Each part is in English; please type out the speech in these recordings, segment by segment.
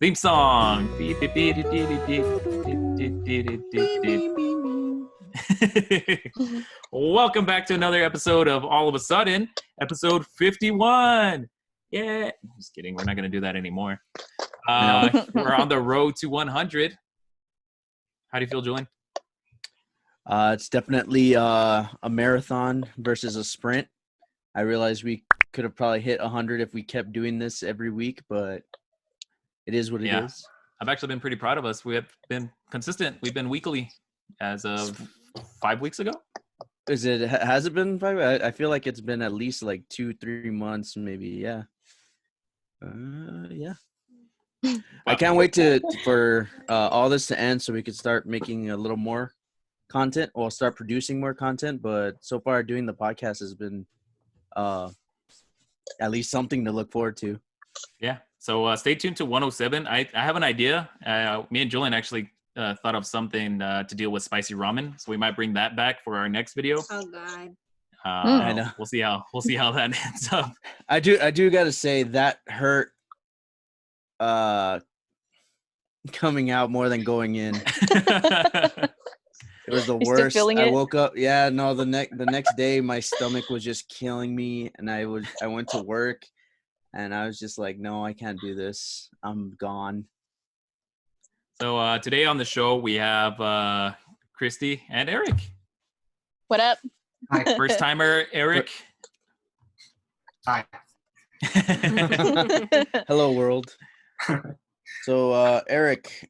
Theme song. Welcome back to another episode of All of a Sudden, episode 51. Yeah, just kidding. We're not going to do that anymore. We're on the road to 100. How do you feel, Julian? It's definitely a marathon versus a sprint. I realize we could have probably hit 100 if we kept doing this every week, but it is what it is. I've actually been pretty proud of us. We have been consistent. We've been weekly as of 5 weeks ago. Has it been 5? I feel like it's been at least like 2-3 months, maybe. Yeah. Yeah. I can't wait for all this to end so we could start making a little more content or start producing more content. But so far, doing the podcast has been at least something to look forward to. Yeah. So stay tuned to 107. I have an idea. Me and Julian actually thought of something to deal with spicy ramen, so we might bring that back for our next video. Oh God. I know. We'll see how that ends up. I do gotta say that hurt coming out more than going in. It was the worst. I woke up. Yeah, no. The next day, my stomach was just killing me, and I went to work, and I was just like, no, I can't do this. I'm gone. So today on the show we have Christy and Eric. What up? Hi, first timer Eric. Hi. Hello, world. So Eric,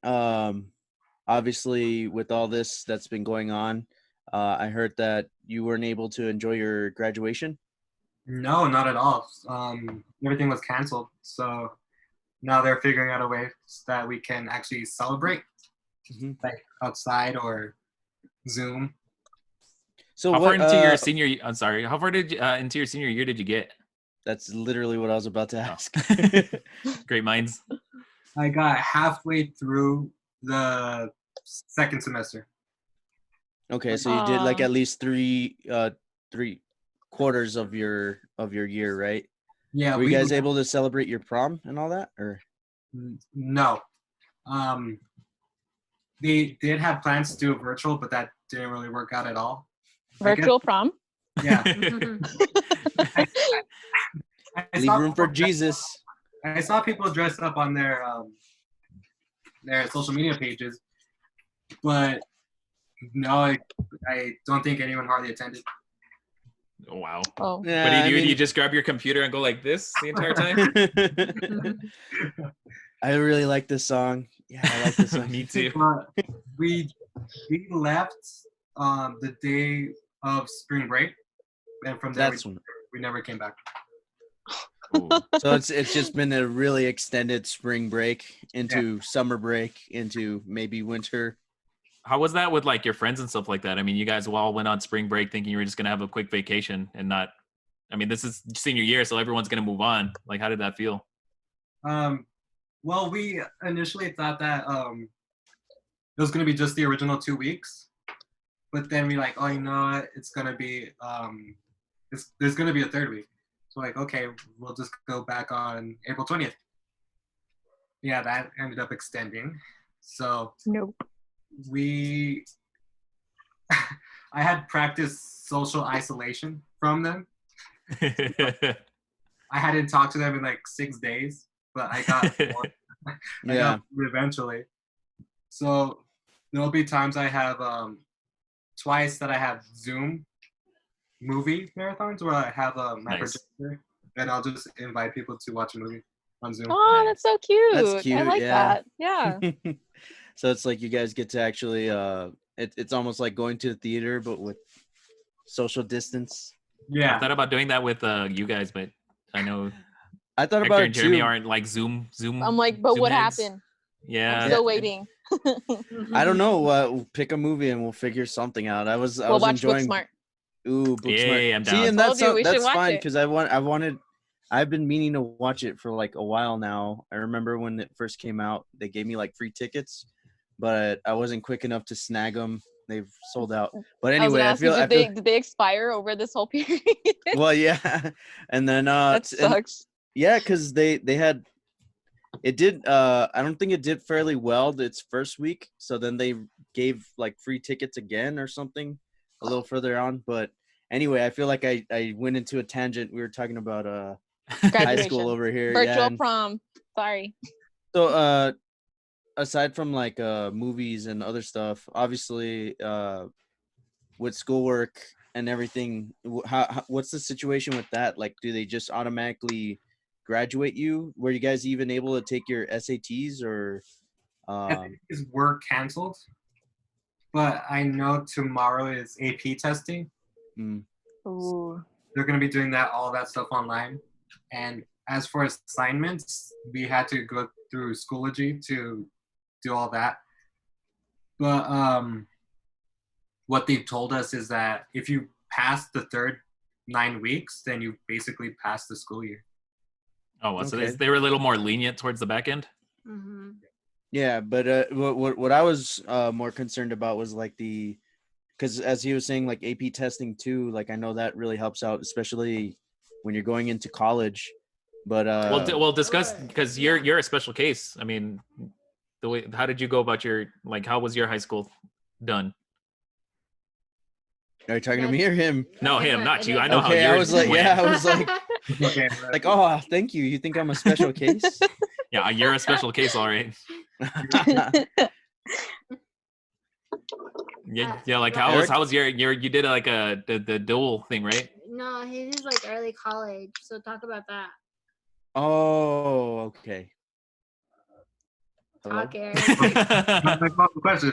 obviously with all this that's been going on, I heard that you weren't able to enjoy your graduation. No, not at all. Everything was canceled, so now they're figuring out a way that we can actually celebrate, like outside or Zoom. So how far into your senior? I'm sorry. How far into your senior year did you get? That's literally what I was about to ask. Great minds. I got halfway through the second semester. Okay, so you did like at least three quarters of your year, right? Yeah. Were you guys able to celebrate your prom and all that, or? No. They did have plans to do it virtual, but that didn't really work out at all. Virtual prom? Yeah. Leave room for Jesus. I saw people dress up on their social media pages, but no, I don't think anyone hardly attended. Oh, wow. Oh. Yeah, what do you do? You just grab your computer and go like this the entire time? I really like this song. Yeah, I like this song. Me too. We left the day of spring break, and from there we never came back. So it's just been a really extended spring break into summer break into maybe winter. How was that with like your friends and stuff like that? I mean, you guys all went on spring break thinking you were just gonna have a quick vacation and not. I mean, this is senior year, so everyone's gonna move on. Like, how did that feel? Well, we initially thought that it was gonna be just the original 2 weeks, but then we like, oh, you know what? It's gonna be there's gonna be a third week. So like, okay, we'll just go back on April 20th. Yeah, that ended up extending. So nope. I had practiced social isolation from them. I hadn't talked to them in like 6 days, but I got eventually. So there'll be times I have twice that I have Zoom movie marathons where I have my projector and I'll just invite people to watch a movie on Zoom. Oh, that's so cute. That's cute. I like that. Yeah. So it's like you guys get to actually it's almost like going to the theater but with social distance. Yeah. I thought about doing that with you guys, but I know I thought Hector about and Jeremy too. aren't like Zoom. I'm like, but Zoom what heads. happened? Yeah. I'm still waiting. I don't know. We'll pick a movie and we'll figure something out. I was watch enjoying Booksmart. Ooh, Booksmart. I'm down. See, and that's fine because I've been meaning to watch it for like a while now. I remember when it first came out, they gave me like free tickets, but I wasn't quick enough to snag them. They've sold out. But anyway, I feel did they expire over this whole period? Well, yeah. And then that sucks. Yeah, because they had It did. I don't think it did fairly well its first week. So then they gave like free tickets again or something a little further on. But anyway, I feel like I went into a tangent. We were talking about high school Graduation. over here. Virtual Yeah. And prom. Sorry. so aside from like movies and other stuff, obviously with schoolwork and everything, what's the situation with that? Like, do they just automatically graduate you? Were you guys even able to take your SATs or? SATs were canceled, but I know tomorrow is AP testing. Mm, Ooh. They're going to be doing all that stuff online. And as for assignments, we had to go through Schoology to do all that. But what they've told us is that if you pass the third 9 weeks, then you basically pass the school year. Oh, well, so Okay. they were a little more lenient towards the back end. Mm-hmm. yeah, but what I was more concerned about was like because as he was saying, like AP testing too. Like I know that really helps out, especially when you're going into college. But We'll discuss because you're a special case. I mean, how did you go about how was your high school done? are you talking to me or him? No, him, not you. I know how Okay, I yours was like, went. yeah, I was like, Okay. like, oh, thank you. You think I'm a special case? Yeah, you're a special case, all right. Yeah. Like how Eric? was your you did like the dual thing, right? No, his is like early college. So talk about that. Oh, okay. Hello? Talk, Eric. My question.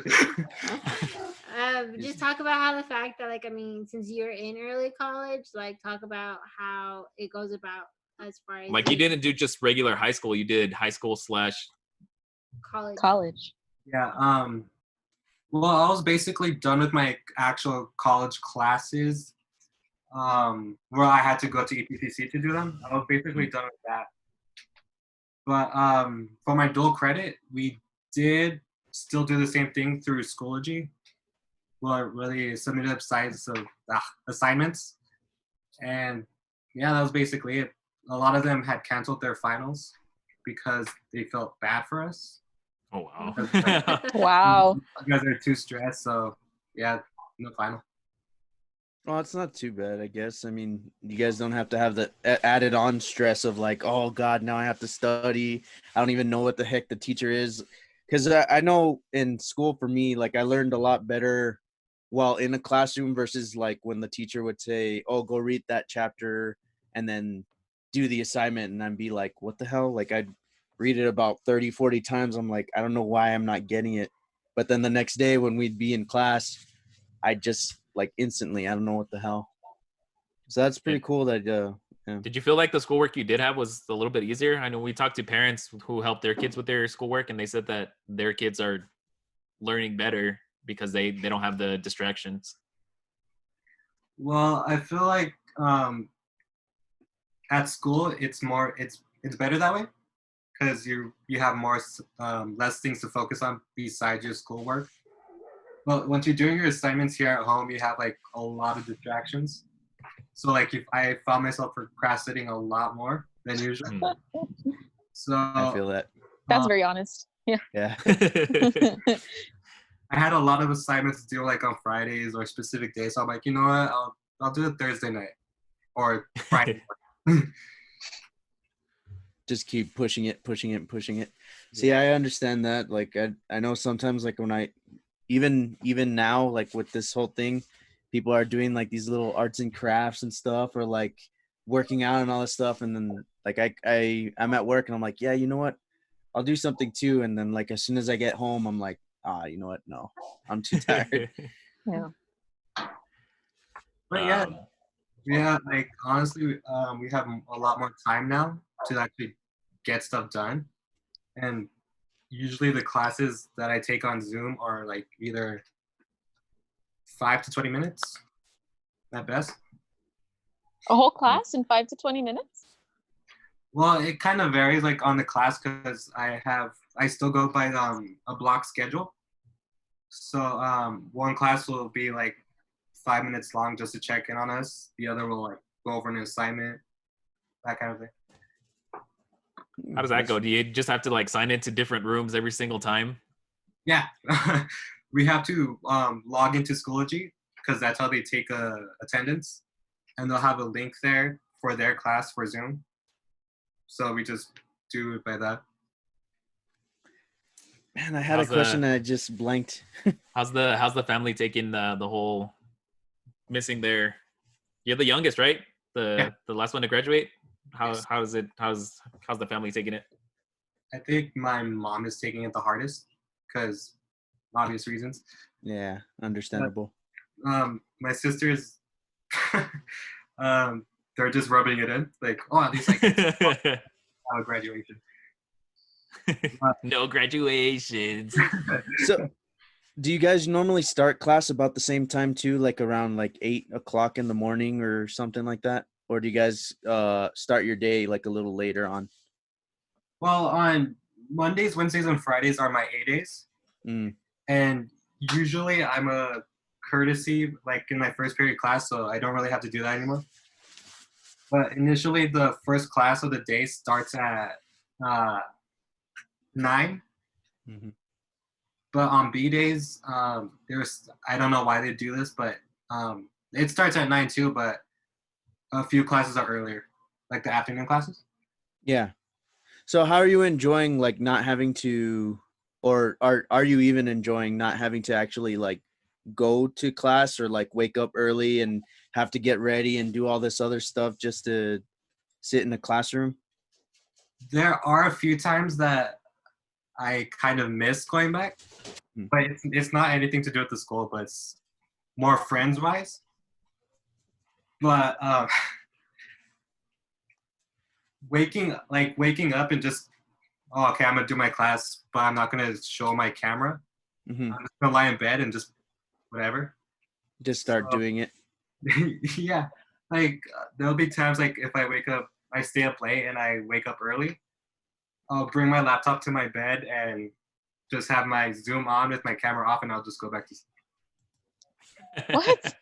Just talk about how the fact that, like, I mean, since you're in early college, like, talk about how it goes about as far as Like you didn't do just regular high school. You did high school / college. College. Yeah. Well, I was basically done with my actual college classes, where I had to go to EPCC to do them. I was basically done with that. But for my dual credit, we did still do the same thing through Schoology. Well, really submitted size of assignments, and yeah, that was basically it. A lot of them had canceled their finals because they felt bad for us. Oh wow. Wow. You guys are too stressed, so yeah, no final. Well, it's not too bad, I guess. I mean, you guys don't have to have the added on stress of like, oh God, now I have to study. I don't even know what the heck the teacher is. Because I know in school for me, like I learned a lot better while in a classroom versus like when the teacher would say, oh, go read that chapter and then do the assignment. And I'd be like, what the hell? Like I'd read it about 30, 40 times. I'm like, I don't know why I'm not getting it. But then the next day when we'd be in class, I just like instantly, I don't know what the hell. So that's pretty cool that yeah. Did you feel like the schoolwork you did have was a little bit easier? I know we talked to parents who helped their kids with their schoolwork, and they said that their kids are learning better because they don't have the distractions. Well, I feel like at school it's better that way because you have more less things to focus on besides your schoolwork. But once you're doing your assignments here at home, you have like a lot of distractions. So like if I found myself procrastinating a lot more than usual. So I feel that. That's very honest. Yeah. Yeah. I had a lot of assignments to do like on Fridays or specific days. So I'm like, you know what? I'll do it Thursday night or Friday. Just keep pushing it. See, I understand that. Like I know sometimes like when I even now, like with this whole thing, people are doing like these little arts and crafts and stuff or like working out and all this stuff. And then like I'm at work and I'm like, yeah, you know what? I'll do something too. And then like as soon as I get home, I'm like, you know what? No, I'm too tired. Yeah. But yeah, like honestly, we have a lot more time now to actually get stuff done. And usually the classes that I take on Zoom are like either 5 to 20 minutes at best. A whole class in 5 to 20 minutes? Well, it kind of varies like on the class because I still go by a block schedule. So one class will be like 5 minutes long just to check in on us. The other will like go over an assignment, that kind of thing. How does that go? Do you just have to like sign into different rooms every single time? Yeah. We have to log into Schoology because that's how they take attendance, and they'll have a link there for their class for Zoom. So we just do it by that. Man, I had How's a question the- and I just blanked. How's the family taking the whole missing their? You're the youngest, right? The last one to graduate. Yes. How's the family taking it? I think my mom is taking it the hardest because obvious reasons. Yeah, understandable. My sisters, they're just rubbing it in, like, oh, at least like graduation. No graduations. So, do you guys normally start class about the same time too, like around like 8 o'clock in the morning or something like that? Or do you guys start your day like a little later on? Well, on Mondays, Wednesdays, and Fridays are my A days, Mm. and usually I'm a courtesy like in my first period class, so I don't really have to do that anymore. But initially, the first class of the day starts at 9. Mhm. But on B days, there's I don't know why they do this, but it starts at 9 too. But a few classes are earlier, like the afternoon classes. Yeah. So how are you enjoying like not having to, or are you even enjoying not having to actually like go to class or like wake up early and have to get ready and do all this other stuff just to sit in the classroom? There are a few times that I kind of miss going back, but it's not anything to do with the school, but it's more friends wise. But waking up and just, oh, okay, I'm gonna do my class, but I'm not gonna show my camera. Mm-hmm. I'm just gonna lie in bed and just whatever. Just start doing it. Yeah, like there'll be times like if I wake up, I stay up late and I wake up early, I'll bring my laptop to my bed and just have my Zoom on with my camera off, and I'll just go back to sleep. What?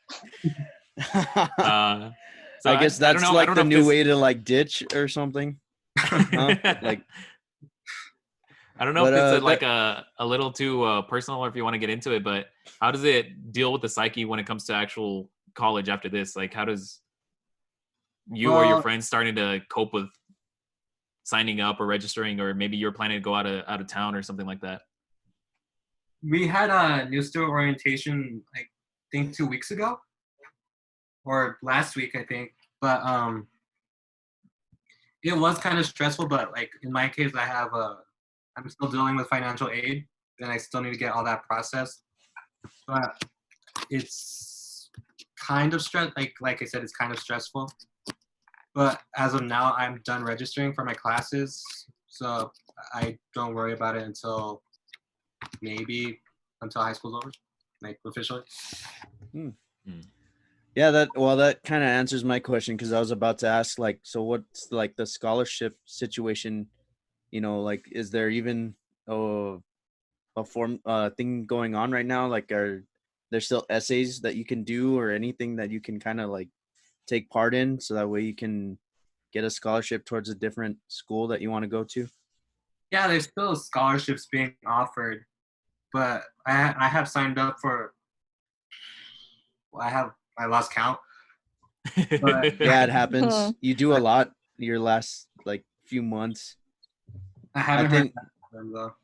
So I guess I that's don't know, like the if new this- way to like ditch or something. Huh? Like, I don't know But, if it's that- like a little too personal, or if you want to get into it. But how does it deal with the psyche when it comes to actual college after this? Like, how does you or your Well- friends starting to cope with signing up or registering, or maybe you're planning to go out of town or something like that? We had a new student orientation, I think 2 weeks ago, or last week, I think. But it was kind of stressful. But like in my case, I'm still dealing with financial aid, and I still need to get all that processed. But it's kind of like I said, it's kind of stressful. But as of now, I'm done registering for my classes, so I don't worry about it until high school's over, like officially. yeah, that kind of answers my question, because I was about to ask, like, so what's like the scholarship situation? You know, like, is there even a form thing going on right now? Like, are there still essays that you can do or anything that you can kind of like take part in, so that way you can get a scholarship towards a different school that you want to go to? Yeah, there's still scholarships being offered, but I have signed up for. I lost count. But Yeah, it happens. Mhm. You do a lot your last like few months. I haven't I heard think, back from them though.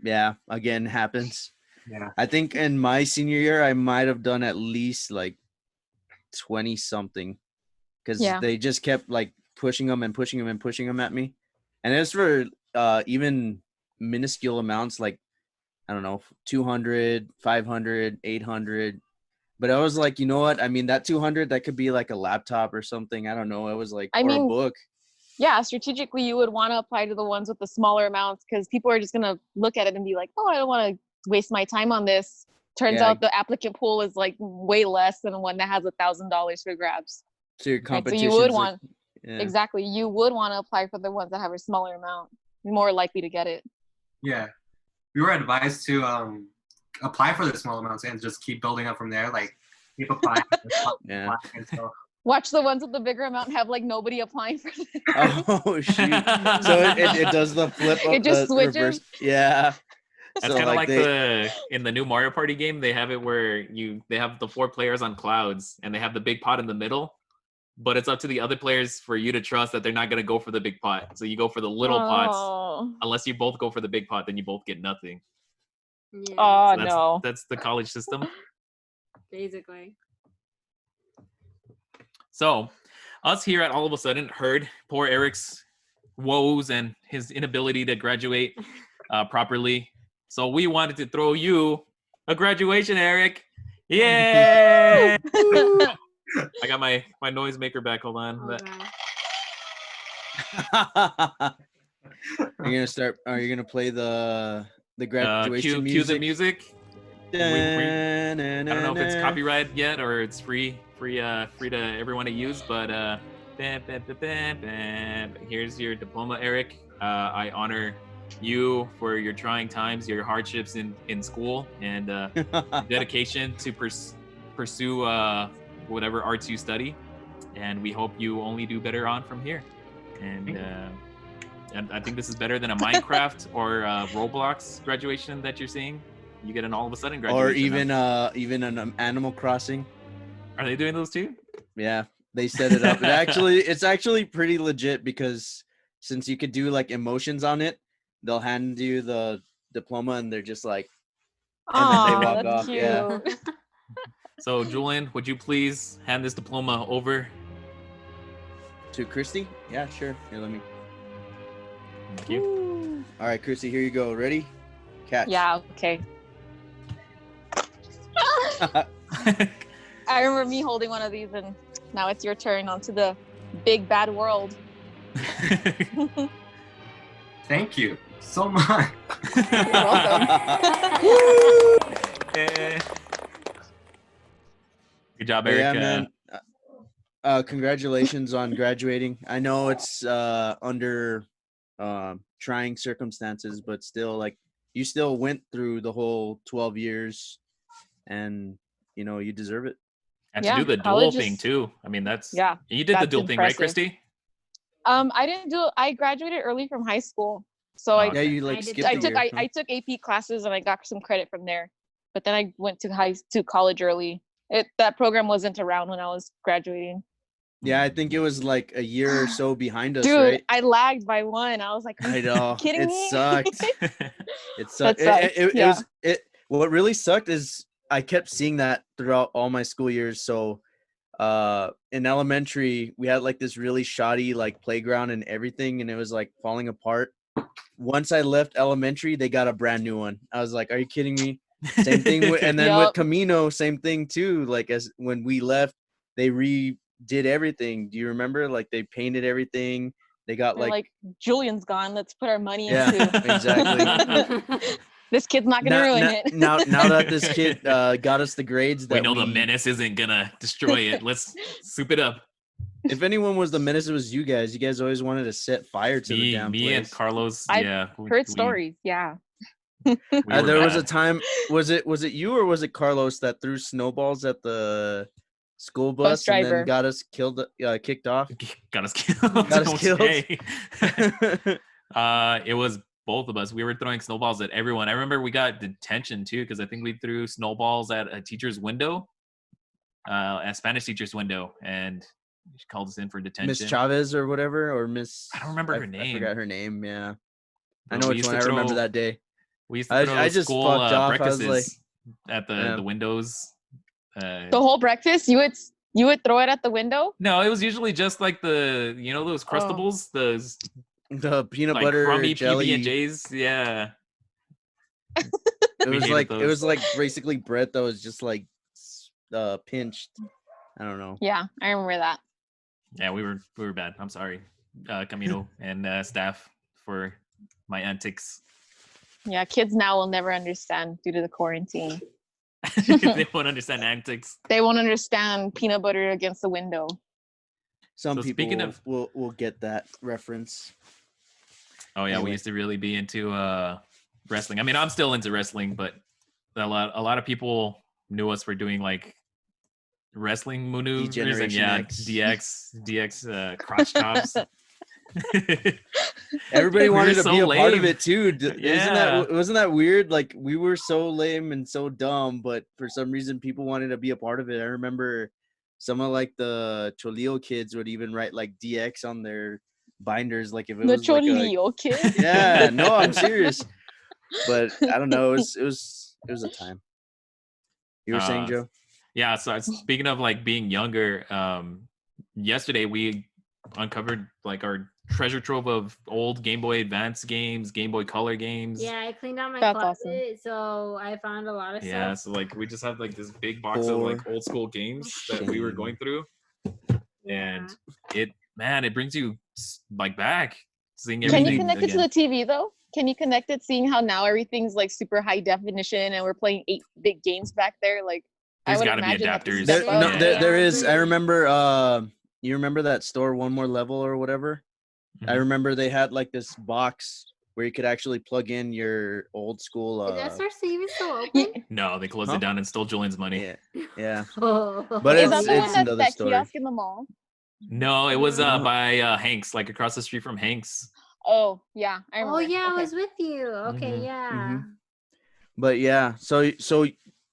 yeah, again, happens. Yeah. I think in my senior year, I might have done at least like 20 something, because Yeah. they just kept like pushing them and pushing them and pushing them at me. And it's for even minuscule amounts, like, I don't know, 200, 500, 800. But I was like, you know what? I mean, that 200, that could be like a laptop or something. I don't know. It was like, I or a mean, book. Yeah, strategically, you would want to apply to the ones with the smaller amounts, because people are just going to look at it and be like, oh, I don't want to waste my time on this. Turns Yeah. out the applicant pool is like way less than one that has $1,000 for grabs. So your Right? So competition. you would want, yeah. exactly, you would want to apply for the ones that have a smaller amount. You're more likely to get it. Yeah. We were advised to apply for the small amounts and just keep building up from there. Like keep applying. Yeah. Until Watch the ones with the bigger amount have like nobody applying for them. Oh shoot! So it does the flip up, It just the switches. reverse. Yeah. That's So kind of like they, in the new Mario Party game, they have it where they have the 4 players on clouds and they have the big pot in the middle, but it's up to the other players for you to trust that they're not going to go for the big pot. So you go for the little pots. Oh, Unless you both go for the big pot, then you both get nothing. Yeah, oh So no. that's the college system. basically. So us here at All of a Sudden heard poor Eric's woes and his inability to graduate properly. So we wanted to throw you a graduation, Eric. Yeah. I got my noisemaker back. Hold on. Hold on. Are you gonna play the graduation Cue the music? music. I don't know if it's copyrighted yet or it's free to everyone to use, but here's your diploma, Eric. I honor you for your trying times, your hardships in school, and dedication to pursue whatever arts you study. And we hope you only do better on from here. And I think this is better than a Minecraft or Roblox graduation that you're seeing. You get an All of a Sudden graduation. Or even an Animal Crossing. Are they doing those too? Yeah, they set it up. It's actually pretty legit because since you could do like emotions on it, they'll hand you the diploma and they're just like, and then they walk that's off. cute. Yeah. So Julian, would you please hand this diploma over? To Christy? Yeah, sure. Here, let me. Thank you. All right, Christy, here you go. Ready? Catch. Yeah, okay. I remember me holding one of these, and now it's your turn onto the big bad world. Thank you so much. You're welcome. Yeah. Good job, But Eric. yeah, man. Congratulations on graduating. I know it's under trying circumstances, but still, like, you still went through the whole 12 years, and you deserve it. And Yeah, to do the dual college thing is- too. I mean, that's Yeah, you did the that's dual thing, right, impressive. Christy? I didn't do. I graduated early from high school, so Oh, I okay. Yeah, you like I did skipped too. a year. I took AP classes and I got some credit from there. But then I went to college early. That program wasn't around when I was graduating. Yeah, I think it was like a year or so behind us, Dude, right? I lagged by one. I was like, are I you know. kidding It me? sucked. It sucked. That sucks, yeah. What really sucked is I kept seeing that throughout all my school years. So in elementary, we had like this really shoddy like playground and everything, and it was like falling apart. Once I left elementary, they got a brand new one. I was like, are you kidding me? Same thing with, and then with Yup. Camino, same thing too. Like as when we left, they redid everything. Do you remember? Like they painted everything. They got They're like, Julian's gone. Let's put our money Yeah, into exactly. this kid's not gonna ruin it. now that this kid got us the grades that We know the menace isn't gonna destroy it. Let's soup it up. If anyone was the menace, it was you guys. You guys always wanted to set fire to the damn Me place. and Carlos. I've yeah, Heard stories, yeah. we were There was a bad. time. Was it you or was it Carlos that threw snowballs at the school bus and driver. then got us kicked off? Got us killed. Got us killed. Okay. It was both of us. We were throwing snowballs at everyone. I remember we got detention too because I think we threw snowballs at a teacher's window, a Spanish teacher's window, and she called us in for detention. Miss Chavez or whatever, or Miss. I don't remember her name. I forgot her name. Yeah, I But know we which used one. to I remember throw- that day. We used to throw I just school fucked off. I was breakfasts like, at the yeah. windows. The whole breakfast, you would throw it at the window? No, it was usually just like those Oh. Crustables, those the peanut like butter crummy jelly. PB&Js. Yeah. It We was hated like those. basically bread that was just like pinched. I don't know. Yeah, I remember that. Yeah, we were bad. I'm sorry, Camino and staff for my antics. Yeah, kids now will never understand due to the quarantine. They won't understand antics. They won't understand peanut butter against the window. Some So people speaking of- will get that reference. Oh yeah, we Anyway. used to really be into wrestling. I mean, I'm still into wrestling, but a lot of people knew us for doing like wrestling maneuvers and Generation yeah, X. DX crotch chops. Everybody We were wanted to so be a part of lame. it too. Yeah. Wasn't that weird? Like we were so lame and so dumb, but for some reason people wanted to be a part of it. I remember some of like the Cholio kids would even write like DX on their binders, like if it The was like a Cholio kid. yeah. No, I'm serious. But I don't know. It was a time. You were saying, Joe? Yeah, so speaking of like being younger, yesterday we uncovered like our treasure trove of old Game Boy Advance games, Game Boy Color games. Yeah, I cleaned out my That's closet, so I found a lot of Yeah, stuff. so like we just have like this big box of like For old school games that we were shame. going through, Yeah. and it brings you like back seeing Can everything you connect it to again. the TV though? Can you connect it, seeing how now everything's like super high definition and we're playing 8-bit games back there? Like, I There's would gotta be imagine that's a adapters. step There, up. no, Yeah. there is. I but- remember. You remember that store, One More Level or whatever? I Mhm. remember they had like this box where you could actually plug in your old school. Is SRC even still Ye- open? No, they closed Huh? it down and stole Julian's money. Yeah, yeah. Oh. But Is that the it's one that's another that story. kiosk in the mall? No, it was No. by Hanks, like across the street from Hanks. Oh yeah, I remember. Oh yeah, Okay. I was with you. Okay, Mhm. yeah. But yeah, so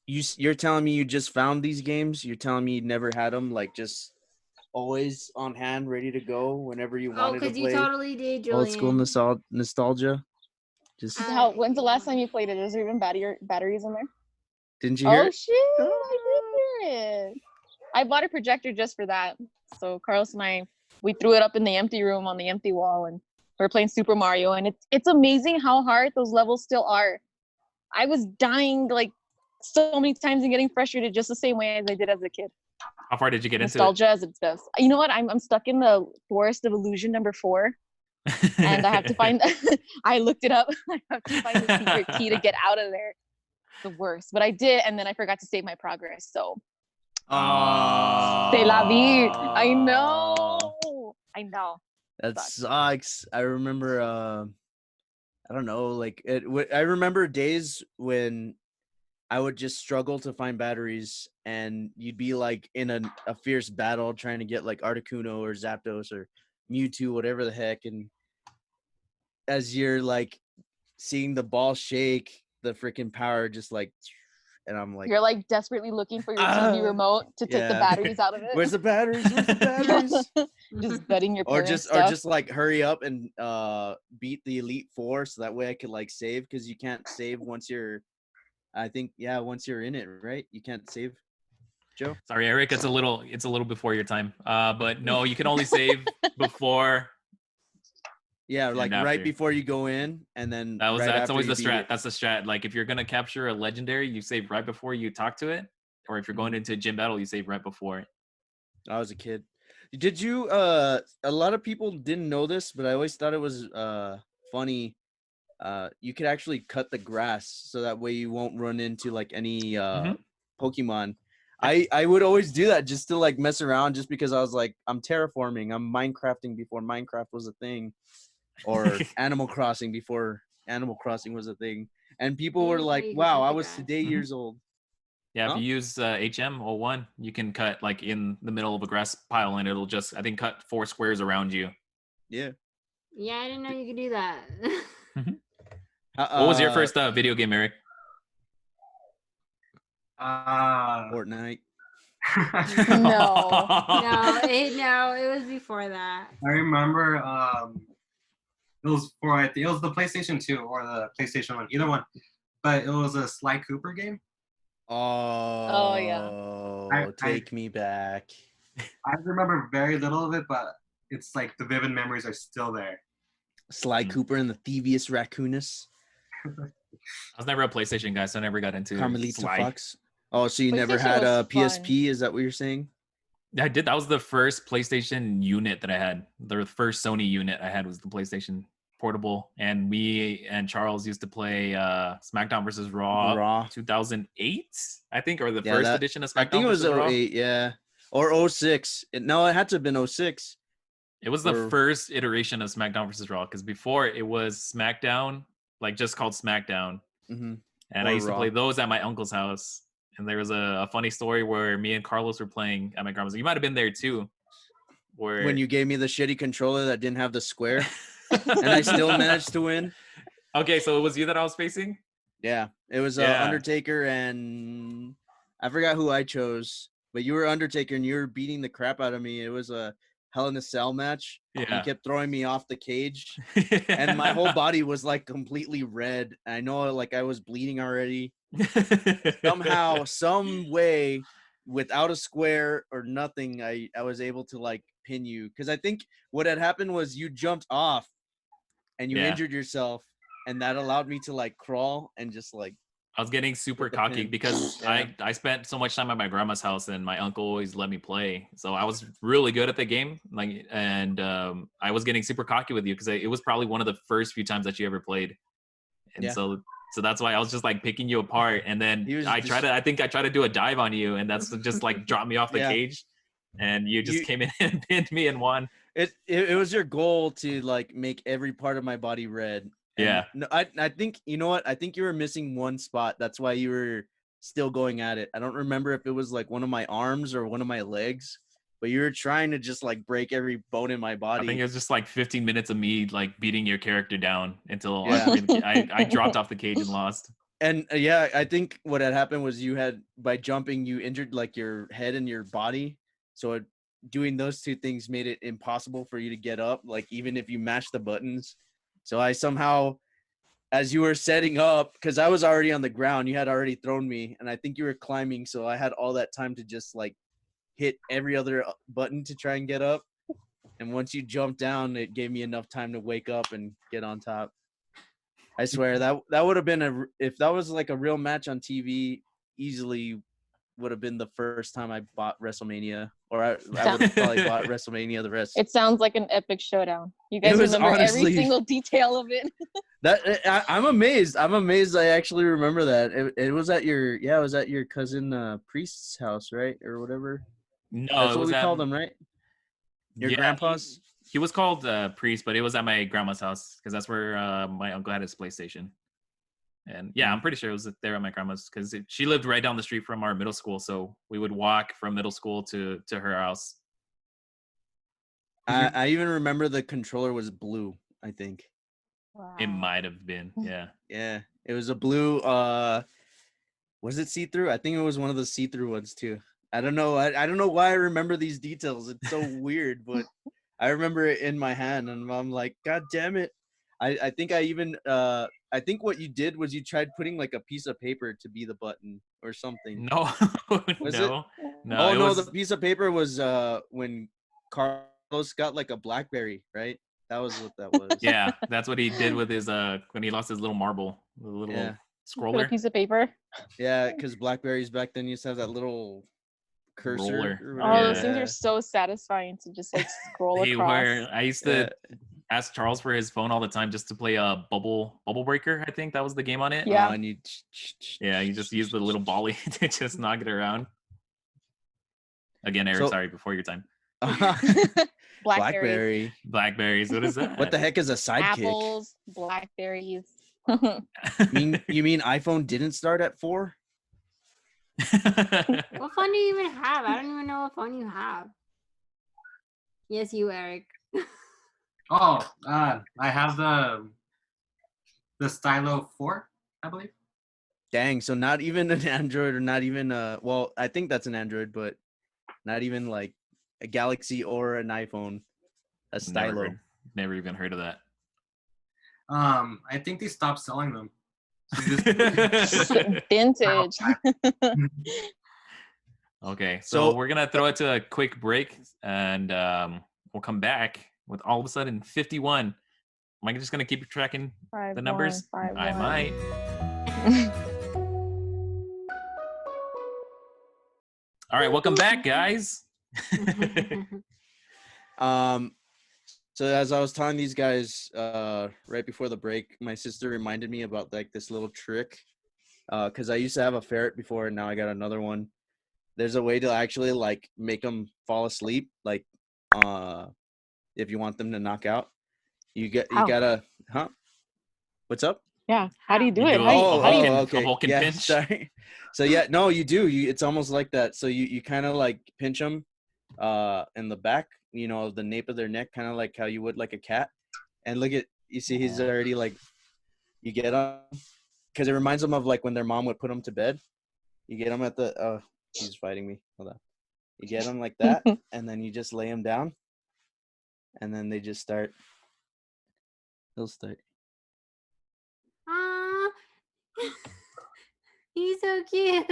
you're telling me you just found these games? You're telling me you never had them, like just always on hand, ready to go whenever you Oh, wanted to because you play totally did, Julian. old school nostalgia? Just How? When's the last time you played it? Is there even batteries in there? didn't you hear Oh it? shit! I did hear it. I bought a projector just for that. So Carlos and I, we threw it up in the empty room on the empty wall, and we're playing Super Mario. And it's amazing how hard those levels still are. I was dying like so many times and getting frustrated just the same way as I did as a kid. How far did you get into Nostalgia as its best. You know what? I'm stuck in the Forest of Illusion number 4, it? and I have to find. I looked it up. I have to find the secret key to get out of there. The worst, but I did, and then I forgot to save my progress. So c'est la vie. I know. I know. That Sucks. sucks. I remember. I don't know. Like I remember days when I would just struggle to find batteries, and you'd be like in a fierce battle trying to get like Articuno or Zapdos or Mewtwo, whatever the heck, and as you're like seeing the ball shake, the freaking power just like, and I'm like, You're like desperately looking for your TV remote to take the yeah. batteries out of it. where's the batteries? Where's the batteries? Just betting your or parents just like hurry up and beat the Elite Four so that way I could like save, because you can't save once you're, I think, yeah, once you're in it, right? You can't save, Joe. Sorry, Eric. It's a little before your time. But no, you can only save before. Yeah, like after. right before you go in, and then That's after always you the beat strat. it. That's the strat. Like if you're gonna capture a legendary, you save right before you talk to it, or if you're going into a gym battle, you save right before it. I was a kid. Did you? A lot of people didn't know this, but I always thought it was funny. You could actually cut the grass so that way you won't run into like any Pokemon. I would always do that just to like mess around, just because I was like, I'm terraforming, I'm Minecrafting before Minecraft was a thing, or Animal Crossing before Animal Crossing was a thing, and people were Yeah, like, you can wow, cut I the was grass. today Mhm. years old. Yeah, Huh? if you use HM01, you can cut like in the middle of a grass pile, and it'll just I think cut 4 squares around you. Yeah. Yeah, I didn't know you could do that. What was your first video game, Eric? Fortnite? No. no, it was before that. I remember it was for, I think it was the PlayStation 2 or the PlayStation 1, either one. But it was a Sly Cooper game. Oh, yeah. take me back. I remember very little of it, but it's like the vivid memories are still there. Sly Cooper and the Thievius Raccoonus. I was never a PlayStation guy, so I never got into Carmelita Sly. Fox. Oh, so you never PlayStation had a was PSP? Is that what you're saying? Yeah, I did. That was the first PlayStation unit that I had. The first Sony unit I had was the PlayStation Portable, and me and Charles used to play SmackDown versus Raw, 2008, I think, or the Yeah, first that- edition of SmackDown. I think it was versus Raw. 08, yeah. Or 06. No, it had to have been 06. It was the or- first iteration of SmackDown versus Raw, because before it was SmackDown, like just called SmackDown, Mhm. and I Or used to Raw. play those at my uncle's house. And there was a funny story where me and Carlos were playing at my grandma's. You might have been there too. Where When you gave me the shitty controller that didn't have the square, and I still managed to win. Okay, so it was you that I was facing? Yeah, it was Yeah. Undertaker, and I forgot who I chose, but you were Undertaker, and you were beating the crap out of me. It was a Hell in a Cell match. And you Yeah. kept throwing me off the cage, and my whole body was like completely red. I know, like I was bleeding already. Somehow, some way, without a square or nothing, I was able to like pin you, because I think what had happened was you jumped off and you Yeah. injured yourself, and that allowed me to like crawl and just like I was getting super With the cocky pin. because Yeah. I spent so much time at my grandma's house and my uncle always let me play. So I was really good at the game. Like, and I was getting super cocky with you because it was probably one of the first few times that you ever played. And Yeah. so that's why I was just like picking you apart. And then He was I think I tried to do a dive on you, and that's just like dropped me off the Yeah. cage. And you just You- came in and pinned me and won. It was your goal to like make every part of my body red. And Yeah. No, I think, you know what? I think you were missing one spot. That's why you were still going at it. I don't remember if it was like one of my arms or one of my legs, but you were trying to just like break every bone in my body. I think it was just like 15 minutes of me like beating your character down until Yeah. I dropped off the cage and lost. And yeah, I think what had happened was you had, by jumping, you injured like your head and your body. So doing those two things made it impossible for you to get up, like even if you mashed the buttons. So I somehow, as you were setting up, because I was already on the ground, you had already thrown me, and I think you were climbing. So I had all that time to just like hit every other button to try and get up. And once you jumped down, it gave me enough time to wake up and get on top. I swear that would have been if that was like a real match on TV, easily would have been the first time I bought WrestleMania, or I would have probably bought WrestleMania the rest. It sounds like an epic showdown. You guys was remember every honestly- single detail of it. I'm amazed. I'm amazed. I actually remember that. It was at your cousin Priest's house, right, or whatever. No, That's it what was we at, called them, right? Your yeah, grandpa's. He was called Priest, but it was at my grandma's house because that's where my uncle had his PlayStation. And yeah, I'm pretty sure it was there at my grandma's because she lived right down the street from our middle school, so we would walk from middle school to her house. I even remember the controller was blue, I think. Wow. It might have been, yeah. Yeah, it was a blue. Was it see-through? I think it was one of the see-through ones too. I don't know. I don't know why I remember these details. It's so weird, but I remember it in my hand, and I'm like, God damn it! I think I even I think what you did was you tried putting like a piece of paper to be the button or something. No, Was no, no. Oh it no, was, the piece of paper was when Carlos got like a BlackBerry, right? That was what that was. yeah, that's what he did with his when he lost his little marble, the little Yeah. Put a scroller. piece of paper. Yeah, because Blackberries back then used to have that little cursor. Roller. Or Oh, whatever. those things Yeah. are so satisfying to just like scroll Hey, across. where I used to ask Charles for his phone all the time just to play a bubble breaker. I think that was the game on it. Yeah. And you Yeah, you just use the little volley to just knock it around. Again, Eric, So- sorry, before your time. Blackberries, Blackberries, what is that? What the heck is a sidekick? apples, blackberries. You mean iPhone didn't start at 4? What phone do you even have? I don't even know what phone you have. Yes, you, Eric. Oh, I have the Stylo 4, I believe. Dang, so not even an Android, or not even well, I think that's an Android, but not even like a Galaxy or an iPhone. A Stylo. Never even heard of that. I think they stopped selling them. So you just- Vintage. Okay, So- so we're gonna throw it to a quick break, and we'll come back with all of a sudden 51. Am I just gonna keep tracking the numbers? I might. All right, welcome back, guys. So as I was telling these guys right before the break, my sister reminded me about like this little trick, because I used to have a ferret before, and now I got another one. There's a way to actually like make them fall asleep, like if you want them to knock out, you How? gotta, huh? What's up? Yeah. How do you do You it? do How do you, a how do you Vulcan- okay. Vulcan Yeah, pinch? sorry. So yeah, no, you do. It's almost like that. So you kind of like pinch them in the back, the nape of their neck, kind of like how you would like a cat. And look at, you see he's already like, you get him, because it reminds them of like when their mom would put them to bed. You get them at the, he's fighting me. Hold on. You get them like that, and then you just lay them down, and then they just start. They'll start. Aw. He's so cute.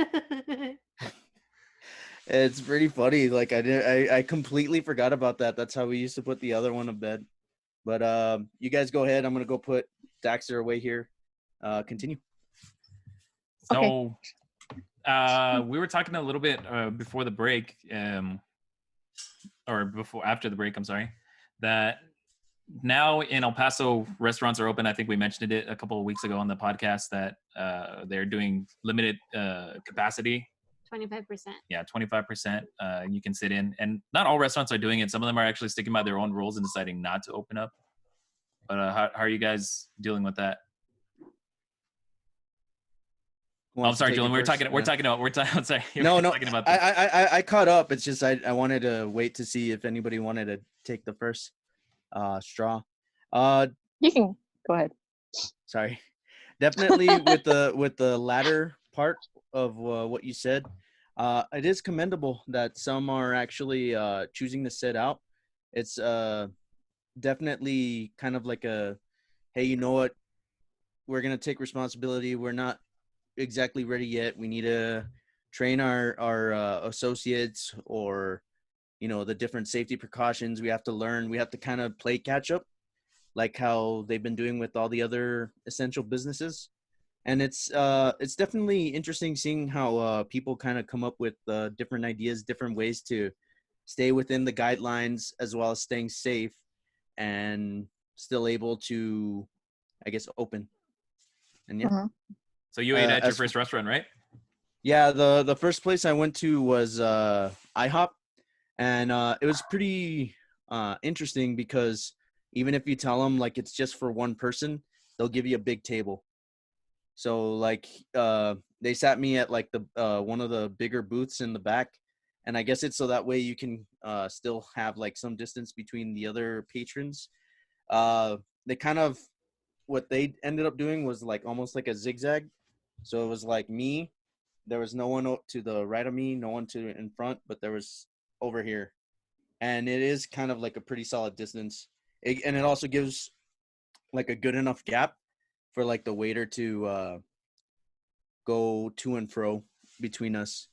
It's pretty funny. Like I completely forgot about that. That's how we used to put the other one to bed. But you guys go ahead. I'm gonna go put Daxter away here. Continue. So we were talking a little bit before the break, or after the break, I'm sorry, that now in El Paso, restaurants are open. I think we mentioned it a couple of weeks ago on the podcast that they're doing limited capacity. 25%. Yeah, 25% you can sit in. And not all restaurants are doing it. Some of them are actually sticking by their own rules and deciding not to open up. But how are you guys dealing with that? Who I'm wants to sorry, take it Julian. We're first? talking about. I'm sorry. No, talking about this. I caught up. It's just I wanted to wait to see if anybody wanted to take the first straw. You can go ahead. Sorry. Definitely with the latter part of what you said, it is commendable that some are actually choosing to sit out. It's definitely kind of like a, hey, you know what? We're gonna take responsibility. We're not exactly ready yet. We need to train our associates, or the different safety precautions. We have to learn. We have to kind of play catch up, like how they've been doing with all the other essential businesses. And it's definitely interesting seeing how people kind of come up with different ideas, different ways to stay within the guidelines, as well as staying safe and still able to, I guess, open. And yeah. Mhm. So you ate at your as- first restaurant, right? Yeah, the first place I went to was IHOP, and it was pretty interesting because even if you tell them like it's just for one person, they'll give you a big table. So like they sat me at like the one of the bigger booths in the back, and I guess it's so that way you can still have like some distance between the other patrons. They kind of, what they ended up doing was like almost like a zigzag. So it was like me, there was no one to the right of me, no one to in front, but there was over here. And it is kind of like a pretty solid distance. And it also gives like a good enough gap for like the waiter to go to and fro between us.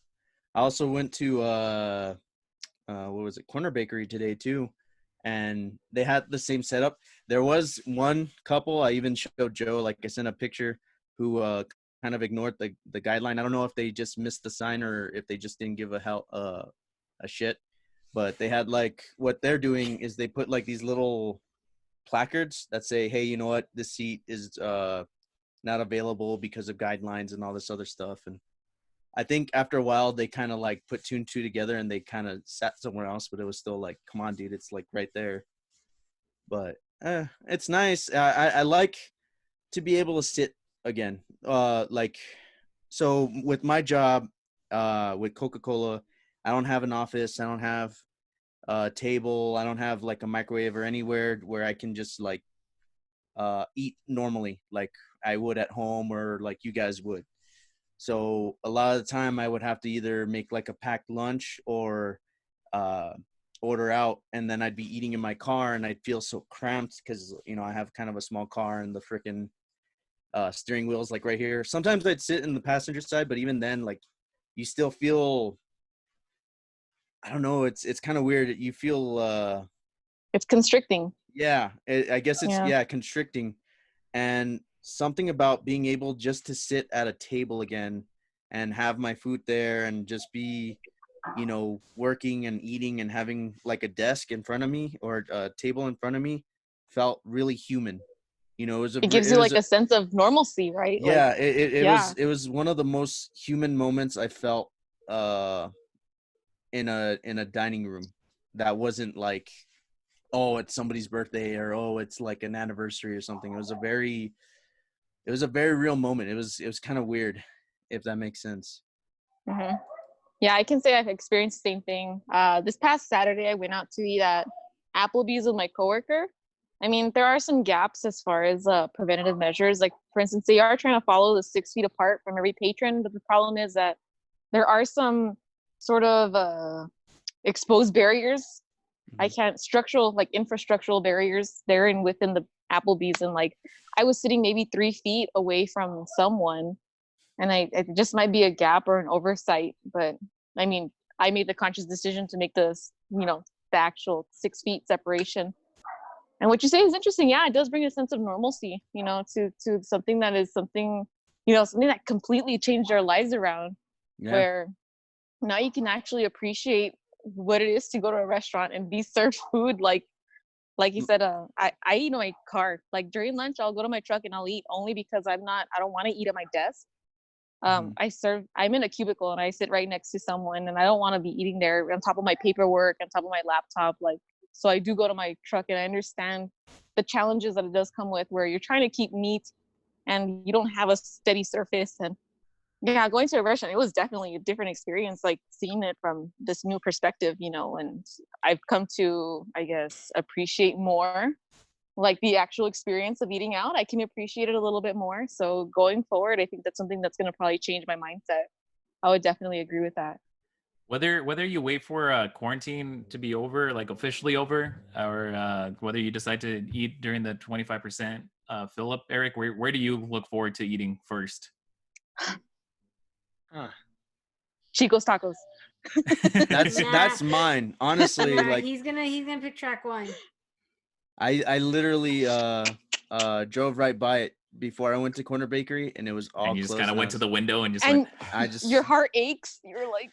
I also went to what was it, Corner Bakery today too, and they had the same setup. There was one couple, I even showed Joe, like I sent a picture, who kind of ignored the guideline. I don't know if they just missed the sign or if they just didn't give a shit. But they had like, what they're doing is they put like these little placards that say, hey, you know what, this seat is not available because of guidelines and all this other stuff. And I think after a while they kind of like put two and two together and they kind of sat somewhere else, but it was still like, come on, dude, it's like right there. But it's nice. I like to be able to sit again. Like, so with my job, with Coca-Cola, I don't have an office. I don't have a table. I don't have like a microwave or anywhere where I can just like eat normally like I would at home or like you guys would. So a lot of the time I would have to either make like a packed lunch or order out, and then I'd be eating in my car and I'd feel so cramped because, I have kind of a small car and the freaking steering wheel's like right here. Sometimes I'd sit in the passenger side, but even then, like, you still feel, I don't know, it's kind of weird. You feel It's constricting. yeah, I guess it's Yeah. constricting. And something about being able just to sit at a table again and have my food there and just be, working and eating and having like a desk in front of me or a table in front of me felt really human. It was It gives you like a sense of normalcy, right? yeah, Like, it was one of the most human moments I felt in a dining room. That wasn't like, oh, it's somebody's birthday or oh, it's like an anniversary or something. It it was a very real moment. It was kind of weird, if that makes sense. Hmm. Yeah, I can say I've experienced the same thing. This past Saturday, I went out to eat at Applebee's with my coworker. I mean, there are some gaps as far as preventative measures. Like, for instance, they are trying to follow the 6 feet apart from every patron, but the problem is that there are some sort of exposed barriers. I can't structural, like infrastructural barriers there and within the Applebee's, and like I was sitting maybe 3 feet away from someone, and it just might be a gap or an oversight, but I mean, I made the conscious decision to make this, the actual 6 feet separation. And what you say is interesting. Yeah, it does bring a sense of normalcy, to something that is something that completely changed our lives around, where now you can actually appreciate what it is to go to a restaurant and be served food like you said. I eat in my car. Like during lunch, I'll go to my truck and I'll eat only because I don't want to eat at my desk. I'm in a cubicle and I sit right next to someone, and I don't want to be eating there on top of my paperwork, on top of my laptop. Like, so I do go to my truck, and I understand the challenges that it does come with, where you're trying to keep neat and you don't have a steady surface. And yeah, going to a restaurant, it was definitely a different experience, like seeing it from this new perspective, and I've come to, I guess, appreciate more like the actual experience of eating out. I can appreciate it a little bit more. So going forward, I think that's something that's going to probably change my mindset. I would definitely agree with that. Whether you wait for quarantine to be over, like officially over, or whether you decide to eat during the 25% fill up, Eric, where do you look forward to eating first? Chico's Tacos. That's mine. Honestly, like he's gonna pick track one. I literally drove right by it before I went to Corner Bakery, and it was all And you just closed. kind of went to the window and just And like your heart aches. You're like,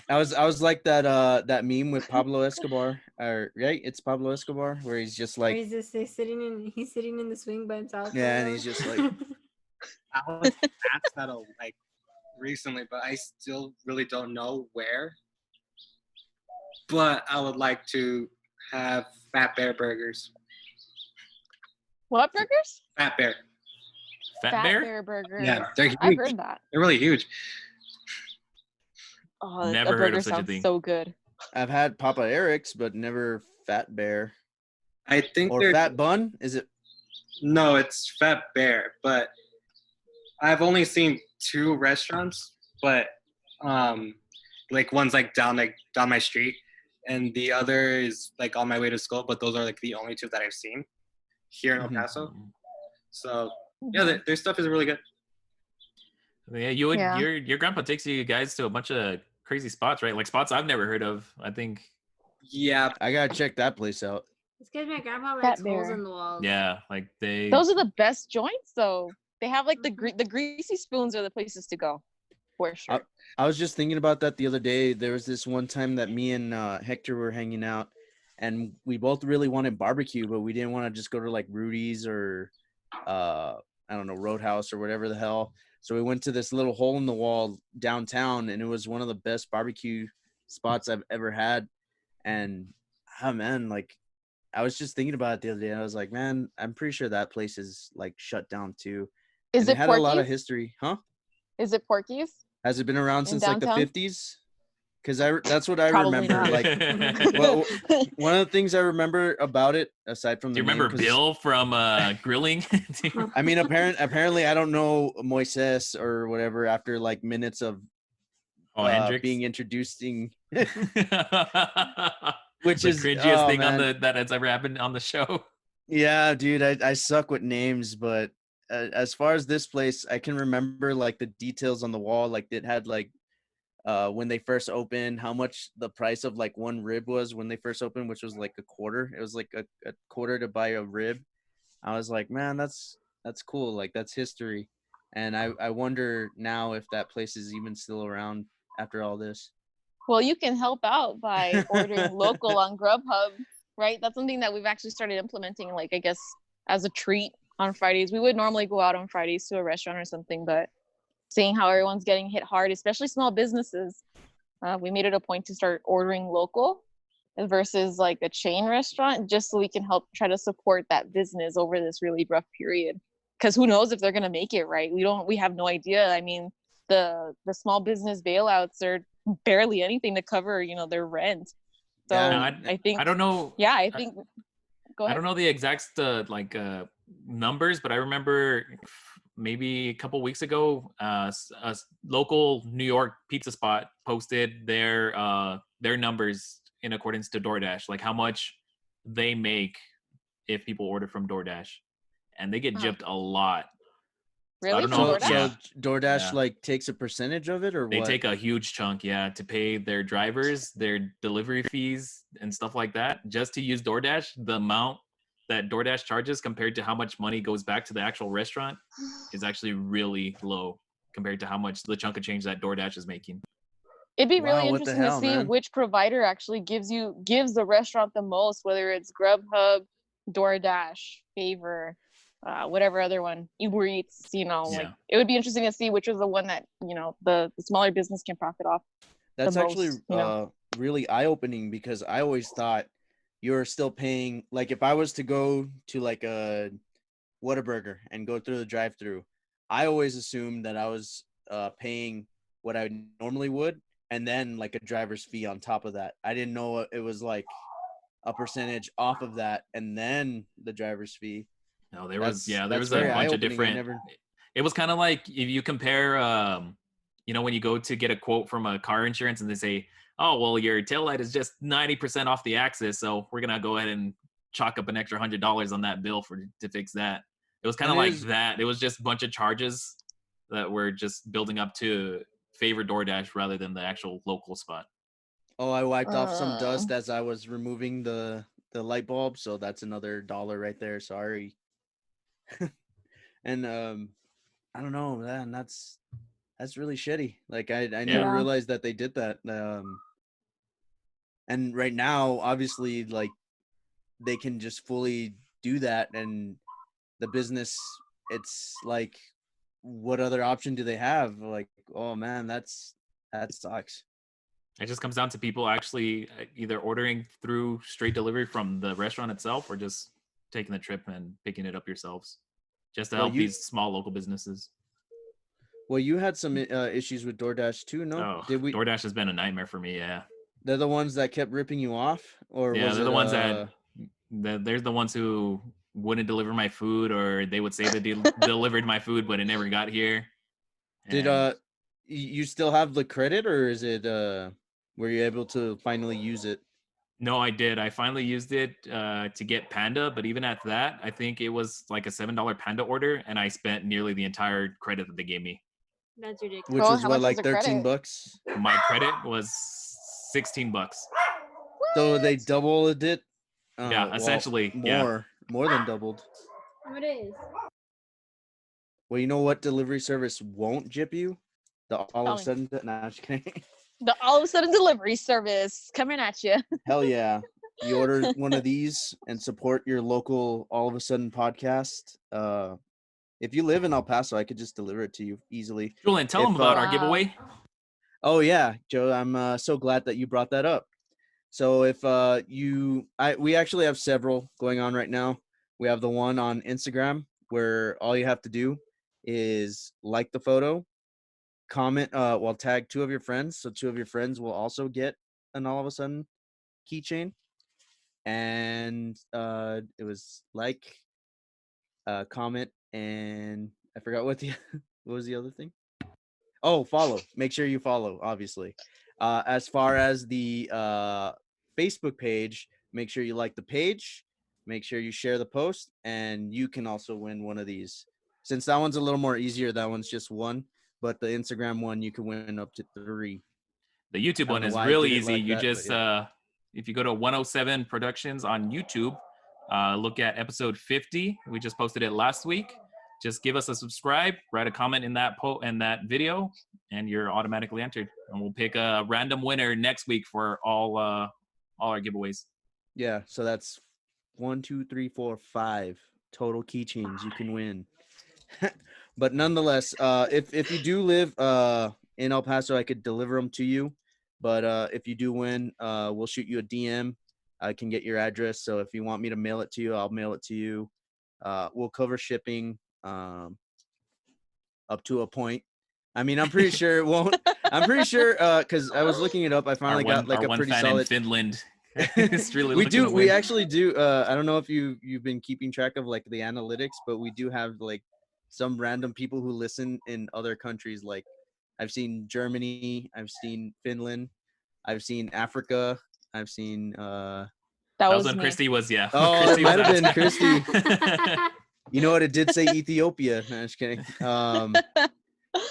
I was like that meme with Pablo Escobar, or right? It's Pablo Escobar, where he's just like, he's sitting in the swing by himself. yeah, and he's just like, I was asked that like recently, but I still really don't know where. But I would like to have Fat Bear burgers. what burgers? Fat Bear. Fat Bear? Bear burgers. Yeah, they're huge. I've heard that. They're really huge. Oh, Never a heard burger of such a sounds thing. so good. I've had Papa Eric's, but never Fat Bear I think or they're Fat Bun. Is it? No, it's Fat Bear, but I've only seen 2 restaurants, but like one's like down my street, and the other is like on my way to school. But those are like the only 2 that I've seen here in El Paso. So yeah, their stuff is really good. Yeah, your grandpa takes you guys to a bunch of crazy spots, right? Like spots I've never heard of. I think. Yeah, I gotta check that place out. It's because my grandpa Fat likes holes Bear. in the walls. Yeah, like Those are the best joints, though. They have like the greasy spoons are the places to go, for sure. I was just thinking about that the other day. There was this one time that me and Hector were hanging out, and we both really wanted barbecue, but we didn't want to just go to like Rudy's or I don't know, Roadhouse or whatever the hell. So we went to this little hole in the wall downtown, and it was one of the best barbecue spots I've ever had. And oh man, like I was just thinking about it the other day. And I was like, man, I'm pretty sure that place is like shut down too. Is And it had a lot of Porky's? history, huh? Is it Porky's? Has it been around In since downtown? like the 50s? Because that's what I Probably remember. not. Like, well, one of the things I remember about it, aside from Do you the name, remember Bill from grilling? I mean, apparently, I don't know Moises or whatever after like minutes of Hendrix? being introducing, Which which the is cringiest oh, thing man. that has ever happened on the show. Yeah, dude, I suck with names, but as far as this place, I can remember like the details on the wall. Like it had like when they first opened, how much the price of like one rib was when they first opened, which was like a quarter. It was like a quarter to buy a rib. I was like, man, that's cool. Like that's history. And I wonder now if that place is even still around after all this. Well, you can help out by ordering local on Grubhub, right? That's something that we've actually started implementing, like, I guess, as a treat on Fridays. We would normally go out on Fridays to a restaurant or something, but seeing how everyone's getting hit hard, especially small businesses, we made it a point to start ordering local versus like a chain restaurant, just so we can help try to support that business over this really rough period. because who knows if they're gonna make it, right? We have no idea. I mean, the small business bailouts are barely anything to cover, their rent. So Yeah, I think I don't know. yeah, I think go I ahead. don't know the exact numbers, but I remember maybe a couple weeks ago, a local New York pizza spot posted their numbers in accordance to DoorDash, like how much they make if people order from DoorDash, and they get Uh-huh. gypped a lot. So I Really? don't From know. So DoorDash? Yeah, DoorDash yeah. like takes a percentage of it, or They what? take a huge chunk, yeah, to pay their drivers, their delivery fees, and stuff like that. Just to use DoorDash, the amount that DoorDash charges compared to how much money goes back to the actual restaurant is actually really low compared to how much the chunk of change that DoorDash is making. It'd be Wow, really what the interesting to hell, see man? which provider actually gives the restaurant the most, whether it's Grubhub, DoorDash, Favor, whatever other one, Uber Eats. Like Yeah. it would be interesting to see which is the one that the smaller business can profit off That's the actually most. really eye-opening, because I always thought you're still paying, like if I was to go to like a Whataburger and go through the drive-through, I always assumed that I was paying what I normally would, and then like a driver's fee on top of that. I didn't know it was like a percentage off of that and then the driver's fee. No, there was That's yeah, there that's was a very bunch of eye-opening. I different. never. It was kind of like if you compare, when you go to get a quote from a car insurance and they say, "Oh, well, your tail light is just 90% off the axis, so we're gonna go ahead and chalk up an extra $100 on that bill to fix that." It was kind And of it like is. that. It was just a bunch of charges that were just building up to favor DoorDash rather than the actual local spot. Oh, I wiped off some Uh, dust as I was removing the light bulb, so that's another dollar right there. Sorry. And I don't know, man. That's really shitty. Like I never Yeah. yeah. realized that they did that. And right now, obviously, like they can just fully do that, and the business. It's like, what other option do they have? Like, oh man, that sucks. It just comes down to people actually either ordering through straight delivery from the restaurant itself or just taking the trip and picking it up yourselves, just to Well, help you these small local businesses. well, you had some issues with DoorDash too, no? Oh, Did we? DoorDash has been a nightmare for me. Yeah, They're the ones that kept ripping you off, or yeah, was they're the it ones that there's the ones who wouldn't deliver my food, or they would say that they delivered my food, but it never got here. did And you still have the credit, or is it were you able to finally use it? no, I did. I finally used it to get Panda, but even at that, I think it was like a $7 Panda order, and I spent nearly the entire credit that they gave me. That's ridiculous. Which Oh, was how what, much was like the 13 credit? bucks? My credit was $16. So they doubled it. Yeah, Well, essentially, yeah. more than doubled. It is. Well, you know what delivery service won't jip you? The all Tell of a me. sudden. Nah, just kidding. The all of a sudden delivery service coming at you. Hell yeah. You order one of these and support your local all of a sudden podcast. If you live in El Paso, I could just deliver it to you easily. Julian, tell them If about our Wow. giveaway. Oh yeah, Joe, I'm so glad that you brought that up. So if we actually have several going on right now. We have the one on Instagram where all you have to do is like the photo, comment, tag two of your friends, so two of your friends will also get an all of a sudden keychain. And it was like, comment, and I forgot what what was the other thing. Oh, follow. Make sure you follow, obviously. As far as the Facebook page, make sure you like the page, make sure you share the post, and you can also win one of these. Since that one's a little more easier, that one's just one, but the Instagram one, you can win up to 3. The YouTube I don't one know is why I really did it easy. like You that, but just, yeah. if you go to 107 Productions on YouTube, look at episode 50. We just posted it last week. Just give us a subscribe, write a comment in that that video, and you're automatically entered. And we'll pick a random winner next week for all our giveaways. Yeah, so that's 1, 2, 3, 4, 5 total keychains you can win. But nonetheless, if you do live in El Paso, I could deliver them to you. But if you do win, we'll shoot you a DM. I can get your address. So if you want me to mail it to you, I'll mail it to you. We'll cover shipping. up to a point. I mean, I'm pretty sure it won't. I'm pretty sure because I was looking it up. I finally got like our a one pretty fan solid. in Finland. It's really We looking do. to We win. actually do. I don't know if you've been keeping track of like the analytics, but we do have like some random people who listen in other countries. Like I've seen Germany, I've seen Finland, I've seen Africa, I've seen. That That was was when me. Christy was when Oh, Christy it might was have been asking. Christy. You know what? It did say Ethiopia. No, just kidding.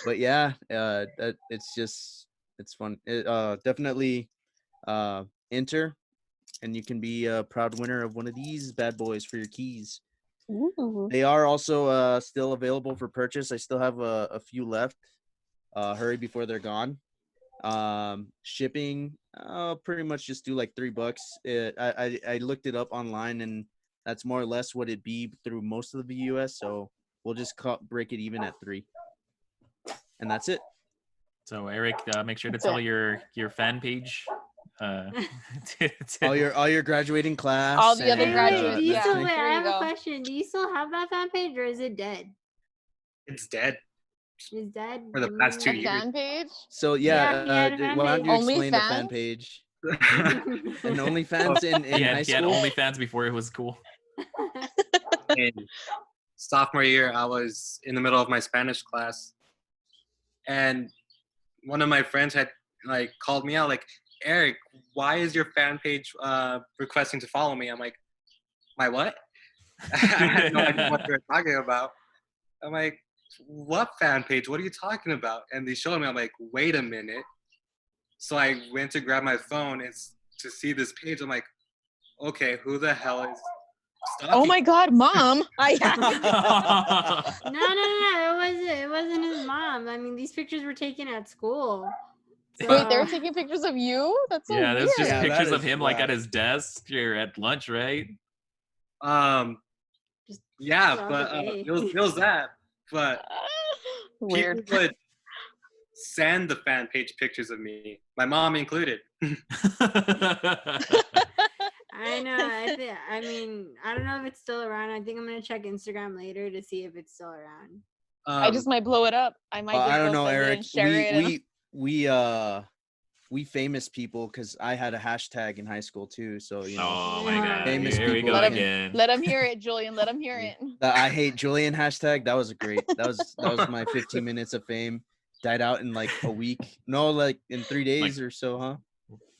But yeah, it's fun. Definitely enter, and you can be a proud winner of one of these bad boys for your keys. Ooh. They are also still available for purchase. I still have a few left. Hurry before they're gone. Shipping, pretty much just do like $3. I looked it up online, and that's more or less what it'd be through most of the US. So we'll just break it even at 3, and that's it. So Eric, make sure to That's tell it. your fan page. All your graduating class. All the other and, graduates, do you yeah. still, everything. wait, I There you have a go. question. Do you still have that fan page or is it dead? It's dead Is dead? for the past 2 A years. fan page? So Yeah, he had a fan why don't you page. explain the fan OnlyFans? page? And OnlyFans in he high had school. OnlyFans before it was cool. In sophomore year, I was in the middle of my Spanish class, and one of my friends had like called me out, like, Eric, why is your fan page requesting to follow me? I'm like, my what? I had no idea what they were talking about. I'm like, what fan page? What are you talking about? And they showed me. I'm like, wait a minute. So I went to grab my phone and to see this page. I'm like, okay, who the hell is stalking? Oh my God, Mom! No. It wasn't his mom. I mean, these pictures were taken at school. So, Wait, they were taking pictures of you? That's so Yeah, weird. there's just Yeah, that pictures of is him like whack. at his desk or at lunch, right? Just Yeah, throughout but the day. it was that. But Weird. people would send the fan page pictures of me, my mom included. I know. I mean, I don't know if it's still around. I think I'm gonna check Instagram later to see if it's still around. I just might blow it up. I might just I don't go know, send it Eric. and share it. and- We famous people, because I had a hashtag in high school too. So you know, Oh my god. Famous Here we people go Let him- again. Let him hear it, Julian. Let him hear it. the I hate Julian hashtag. That was great. That was my 15 minutes of fame. Died out in like a week. No, like in 3 days or so, huh?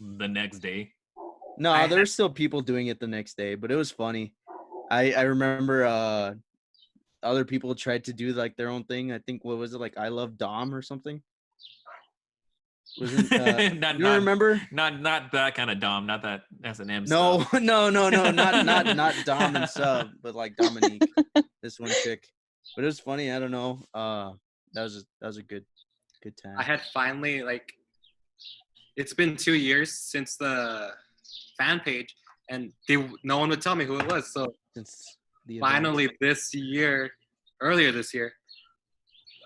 The next day. No, there were still people doing it the next day, but it was funny. I remember other people tried to do like their own thing. I think, what was it, like I love Dom or something? Wasn't Not- you not- remember? Not that kind of Dom, not that S&M No, stuff. no, not Dom and sub, but like Dominique, this one chick. But it was funny. I don't know. That was a good time. I had finally, like, it's been 2 years since the fan page, and no one would tell me who it was. So Since the event. finally earlier this year,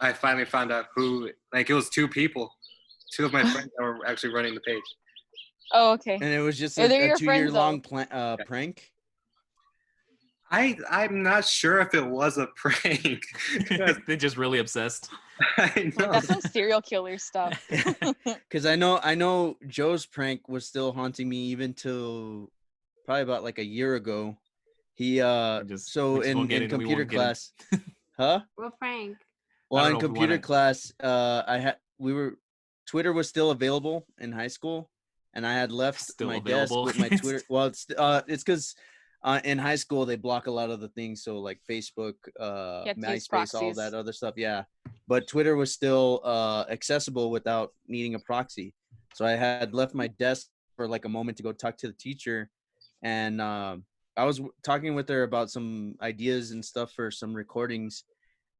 I finally found out who, like, it was 2 people, 2 of my friends that were actually running the page. Oh, okay. And it was just Yeah, they're a your 2-year friends, long prank. I'm not sure if it was a prank. 'Cause They're just really obsessed. I Like, know. that's some serial killer stuff. Because I know Joe's prank was still haunting me even till probably about like a year ago. He We just won't in get into- we computer won't get in- class, huh? What prank? Well, don't in know if we computer wanna- class, Twitter was still available in high school, and I had left Still my available? desk with my Twitter. Well, it's because in high school they block a lot of the things, so like Facebook, have to use MySpace, all proxies. that other stuff. Yeah, but Twitter was still accessible without needing a proxy. So I had left my desk for like a moment to go talk to the teacher, and I was talking with her about some ideas and stuff for some recordings.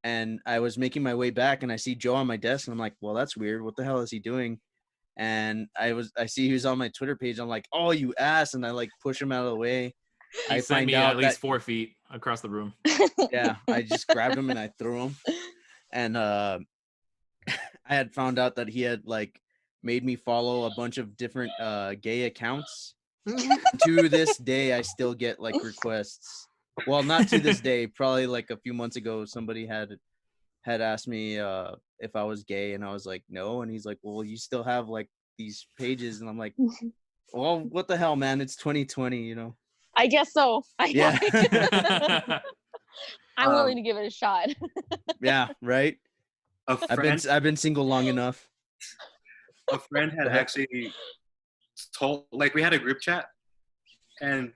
And I was making my way back, and I see Joe on my desk, and I'm like, well, that's weird. What the hell is he doing? And I see he was on my Twitter page. I'm like, oh, you ass. And I like push him out of the way. He I sent find me out at least that, 4 feet across the room. yeah, I just grabbed him and I threw him. And I had found out that he had like made me follow a bunch of different gay accounts. To this day, I still get like requests Well, not to this day. Probably like a few months ago, somebody had asked me if I was gay, and I was like, no. And he's like, well, you still have like these pages, and I'm like, well, what the hell, man? It's 2020, you know. I guess so. Yeah. I'm willing to give it a shot. Yeah, right. A friend, I've been single long enough. a friend had actually told, like, we had a group chat, and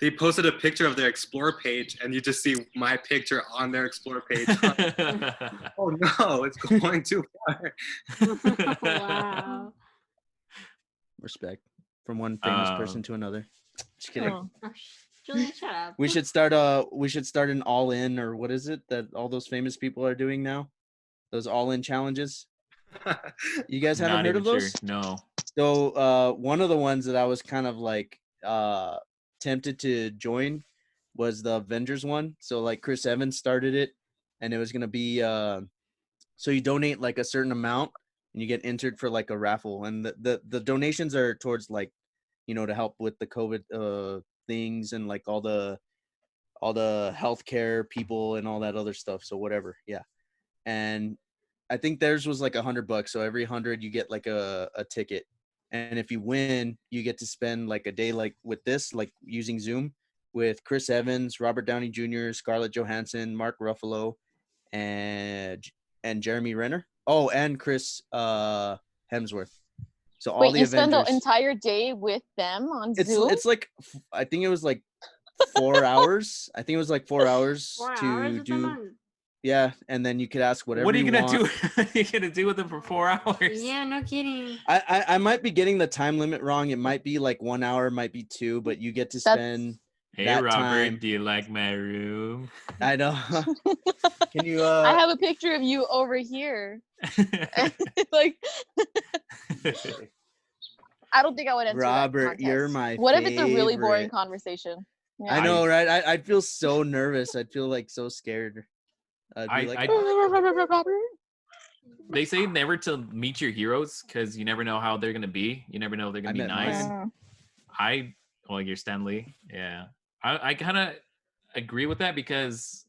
they posted a picture of their Explore page, and you just see my picture on their Explore page. Oh no, it's going too far. Wow. Respect from one famous person to another. Just kidding. Oh. Oh, Julian, shut up. We should start an all in, or what is it that all those famous people are doing now? Those all in challenges. You guys haven't Not heard even of those? sure. No. So one of the ones that I was kind of like tempted to join was the Avengers one. So like Chris Evans started it, and it was gonna be so you donate like a certain amount and you get entered for like a raffle, and the donations are towards like, you know, to help with the COVID things and like all the healthcare people and all that other stuff. So whatever, yeah. And I think theirs was like $100. So every 100 you get like a ticket, and if you win, you get to spend like a day like with this, like using Zoom with Chris Evans, Robert Downey Jr., Scarlett Johansson, Mark Ruffalo, and Jeremy Renner. Oh, and Chris Hemsworth. So all Wait, the you spend the Avengers. entire day with them on Zoom? It's like I think it was like 4 hours. I think it was like 4 hours 4 to hours with them do. on- Yeah, and then you could ask whatever. What are you gonna want. do? What are you gonna do with them for 4 hours? Yeah, no kidding. I might be getting the time limit wrong. It might be like 1 hour, might be 2, but you get to spend Hey that Robert, time. do you like my room? I know. Can you I have a picture of you over here. Like, I don't think I would enter that Robert, contest. you're my What if it's a really boring favorite. conversation? I know, right? I'd feel so nervous. I'd feel like so scared. I'd be like, Robert. They say never to meet your heroes because you never know how they're gonna be. You never know if they're gonna be met nice. mine. Well, you're Stanley. Yeah. I kind of agree with that because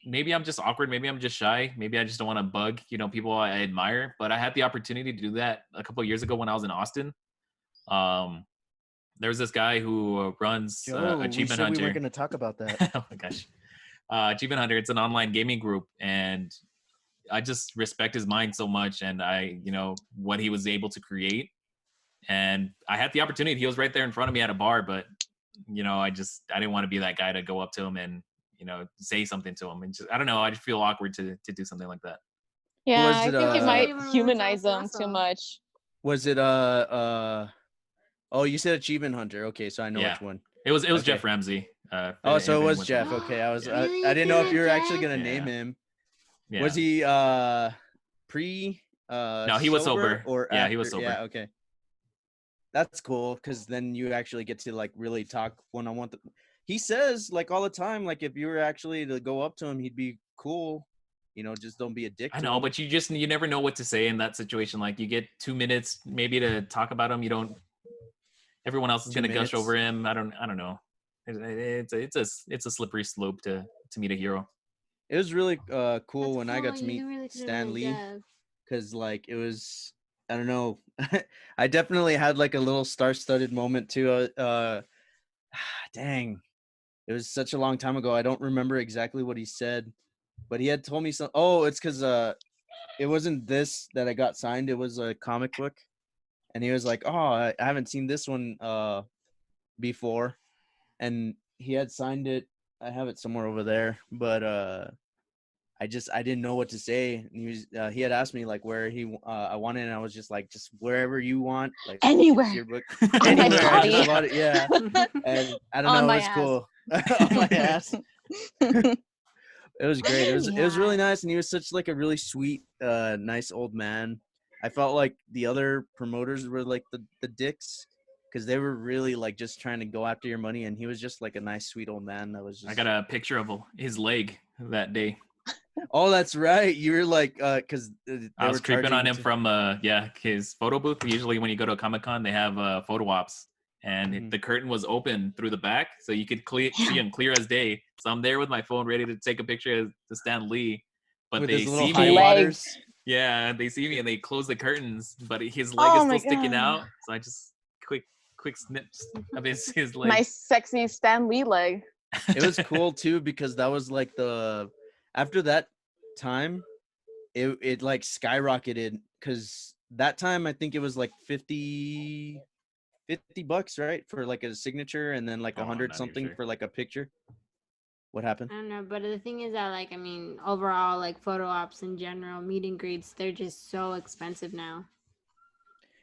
maybe I'm just awkward. Maybe I'm just shy. Maybe I just don't want to bug, you know, people I admire. But I had the opportunity to do that a couple of years ago when I was in Austin. There was this guy who runs Joe, we Achievement said Hunter. we weren't going to talk about that. Oh my gosh. Achievement Hunter, it's an online gaming group, and I just respect his mind so much, and you know, what he was able to create. And I had the opportunity. He was right there in front of me at a bar, but you know, I didn't want to be that guy to go up to him and, you know, say something to him. And just, I don't know, I just feel awkward to do something like that. Yeah, Was I it, think it might Everyone humanize wants them too muscle. much. Was it oh, you said Achievement Hunter. Okay, so I know Yeah. which one. It was Okay. Jeff Ramsey. Oh, so it was Jeff. Jeff. Okay, I was Really? I didn't know if you were actually Jeff? going to Yeah. name him. Yeah. Was he pre No, he was sober. or Yeah, after? he was sober. Yeah, okay. That's cool because then you actually get to like really talk one-on-one. He says like all the time, like if you were actually to go up to him, he'd be cool. You know, just don't be a dick. I to know, him. but you never know what to say in that situation. Like you get 2 minutes maybe to talk about him. You don't. Everyone else is 2 gonna gush minutes. over him. I don't know. It's a slippery slope to meet a hero. It was really cool That's when I got cool. to You meet really could've Stan met Lee. Jeff. Because like it was, I don't know, I definitely had like a little star-studded moment too. Dang, it was such a long time ago. I don't remember exactly what he said, but he had told me some. Oh, it's because it wasn't this that I got signed. It was a comic book, and he was like, "Oh, I haven't seen this one before," and he had signed it. I have it somewhere over there, but I didn't know what to say. And he had asked me like where I wanted, and I was just like, just wherever you want, like Anywhere. it's your book. On my Anywhere. I just body. want it, yeah. And I don't On know, my it was ass. cool. On my ass. It was great. It was really nice, and he was such like a really sweet, nice old man. I felt like the other promoters were like the dicks, because they were really like just trying to go after your money, and he was just like a nice, sweet old man that was just. I got a picture of his leg that day. Oh, that's right. You were like, because I was creeping on him from his photo booth. Usually when you go to a Comic-Con, they have photo ops. and Mhm. the curtain was open through the back, so you could see him clear as day. So I'm there with my phone, ready to take a picture of Stan Lee, but With they his little see high me. waters. Yeah, they see me and they close the curtains, but his leg Oh is my still sticking God. out. So I just quick snips of his leg. My sexy Stan Lee leg. It was cool too because that was like after that time, it like skyrocketed because that time I think it was like $50, right, for like a signature, and then like Oh, I'm 100 not even something sure. for like a picture. What happened? I don't know, but the thing is that, like, I mean, overall, like, photo ops in general, meet and greets, they're just so expensive now.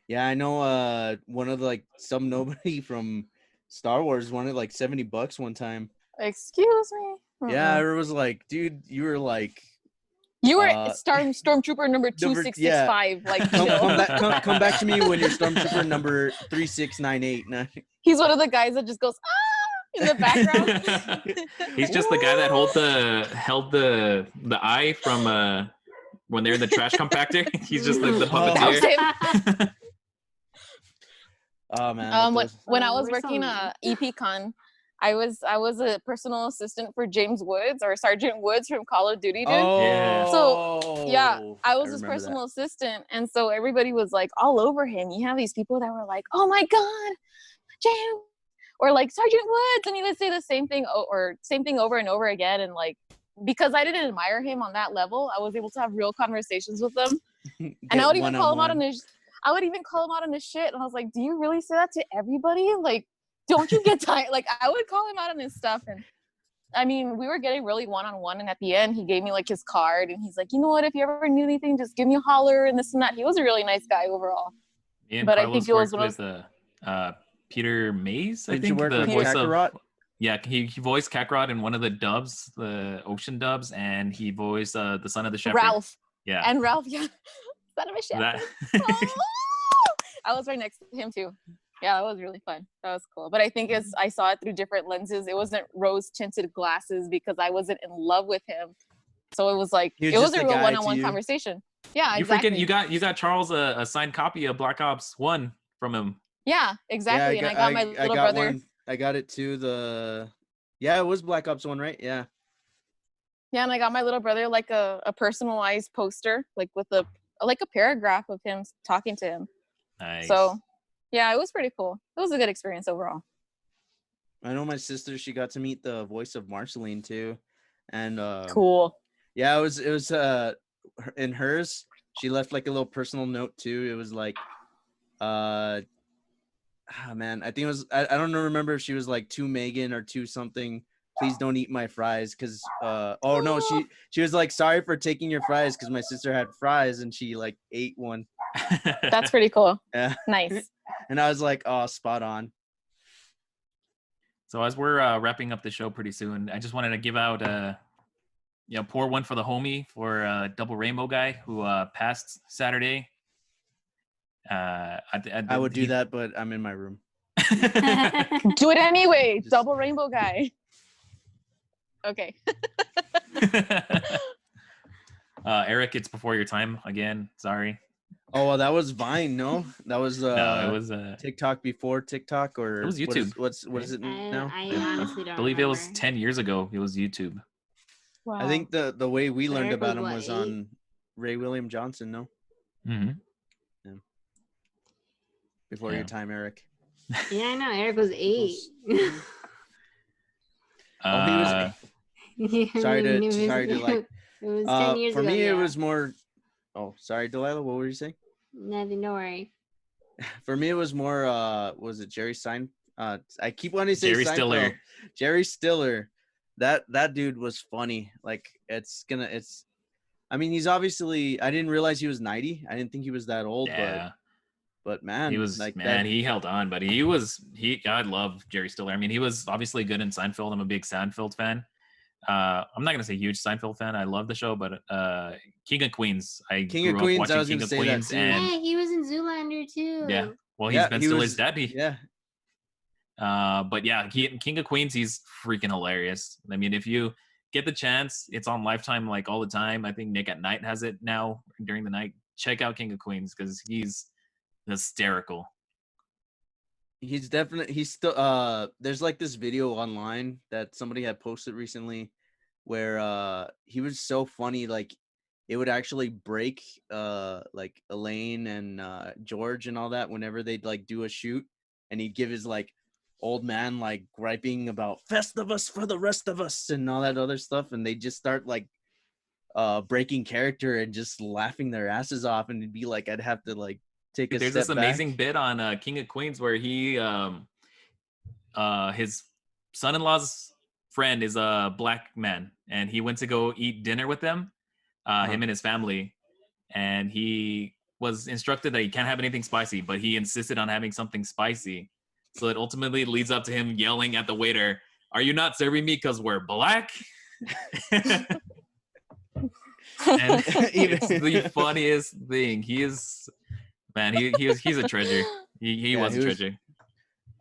Yeah, I know. One of the, like, some nobody from Star Wars wanted like $70 one time. Excuse me. Yeah, I Mm-mm. was like, dude, you were like, You were uh, stormtrooper number number- yeah. 2665. Like, come chill. come back to me when you're stormtrooper number 3698. He's one of the guys that just goes ah in the background. He's just the guy that held the eye from when they're in the trash compactor. He's just like the Oh. That was puppeteer. him. Oh man. When I was We're working so- EPCon, I was a personal assistant for James Woods, or Sergeant Woods from Call of Duty, dude. Yeah. So, yeah, I was his remember personal assistant, and so everybody was like all over him. You have these people that were like, "Oh my God, James," or like Sergeant Woods, and he would say the same thing or same thing over and over again. And like, because I didn't admire him on that level, I was able to have real conversations with them. And I would even call him out on his. I would even call him out on his shit, and I was like, "Do you really say that to everybody? Like, don't you get tired?" Like, I would call him out on his stuff, and I mean, we were getting really one-on-one, and at the end, he gave me like his card, and he's like, "You know what? If you ever need anything, just give me a holler," and this and that. He was a really nice guy overall. Me and But I Carlos think it was worked one of with Peter Mays, I Did you think, work the with voice Kakarot? of. Yeah, he voiced Kakarot in one of the dubs, the ocean dubs, and he voiced the son of the shepherd. Ralph. Yeah. And Ralph, yeah, son of a shepherd. That. I was right next to him too. Yeah, that was really fun. That was cool. But I think as I saw it through different lenses, it wasn't rose tinted glasses because I wasn't in love with him. So it was like He was it was just a a real guy to one-on-one you. conversation. Yeah, You exactly. freaking you got Charles a signed copy of Black Ops 1 from him. Yeah, exactly. And I got my little brother. One. I got it too. Yeah, it was Black Ops 1, right? Yeah. Yeah, and I got my little brother like a personalized poster, like with a paragraph of him talking to him. Nice. So yeah, it was pretty cool. It was a good experience overall. I know my sister, she got to meet the voice of Marceline too. And Cool. yeah, it was in hers, she left like a little personal note too. It was like man, I think it was I don't know, remember if she was like to Megan or to something, please don't eat my fries, because oh no, she was like, sorry for taking your fries, because my sister had fries and she like ate one. That's pretty cool. Yeah. Nice. And I was like, oh, spot on. So as we're wrapping up the show pretty soon, I just wanted to give out pour one for the homie, for Double Rainbow guy who passed Saturday. I would do that, but I'm in my room. Do it anyway. Just- Double rainbow guy. Okay. Eric, it's before your time again. Sorry. Oh, well, that was Vine, no? That was No, it was TikTok before TikTok, or It was YouTube. What is it now? I honestly don't I believe it was remember. 10 years ago. It was YouTube. Wow. I think the way we So learned Eric about was him what, was 8? on Ray William Johnson, no? Mm-hmm. Before Yeah. your time, Eric. Yeah, I know. Eric was 8. Oh, he was. Yeah, Sorry to- I mean, sorry to, like, It was 10 years for ago. me, yeah. it was more. Oh, sorry, Delilah. What were you saying? Nothing. Don't worry. For me, it was more. Was it Jerry Sein? I keep wanting to say Jerry Seinfeld. Stiller. Jerry Stiller. That dude was funny. Like it's. I mean, he's obviously. I didn't realize he was 90. I didn't think he was that old. Yeah. But man, He was, like man, that. he held on, but I love Jerry Stiller. I mean, he was obviously good in Seinfeld. I'm a big Seinfeld fan. I'm not going to say huge Seinfeld fan. I love the show, but King of Queens. King of grew up Queens, watching I was King gonna of say that Queens, too. and Yeah, he was in Zoolander too. yeah, well, he's Yeah, Ben he Stiller's was- daddy. Yeah, But yeah, King of Queens, he's freaking hilarious. I mean, if you get the chance, it's on Lifetime like all the time. I think Nick at Night has it now during the night. Check out King of Queens because he's hysterical. he's still there's like this video online that somebody had posted recently where he was so funny, like it would actually break like Elaine and George and all that whenever they'd like do a shoot, and he'd give his like old man like griping about Festivus for the rest of us and all that other stuff, and they just start like breaking character and just laughing their asses off, and it'd be like I'd have to like take a There's step this amazing back. bit on King of Queens where he his son-in-law's friend is a black man, and he went to go eat dinner with them, him and his family, and he was instructed that he can't have anything spicy, but he insisted on having something spicy. So it ultimately leads up to him yelling at the waiter, "Are you not serving me because we're black?" And it's the funniest thing. He is, man. He's a treasure. He Yeah, was a treasure.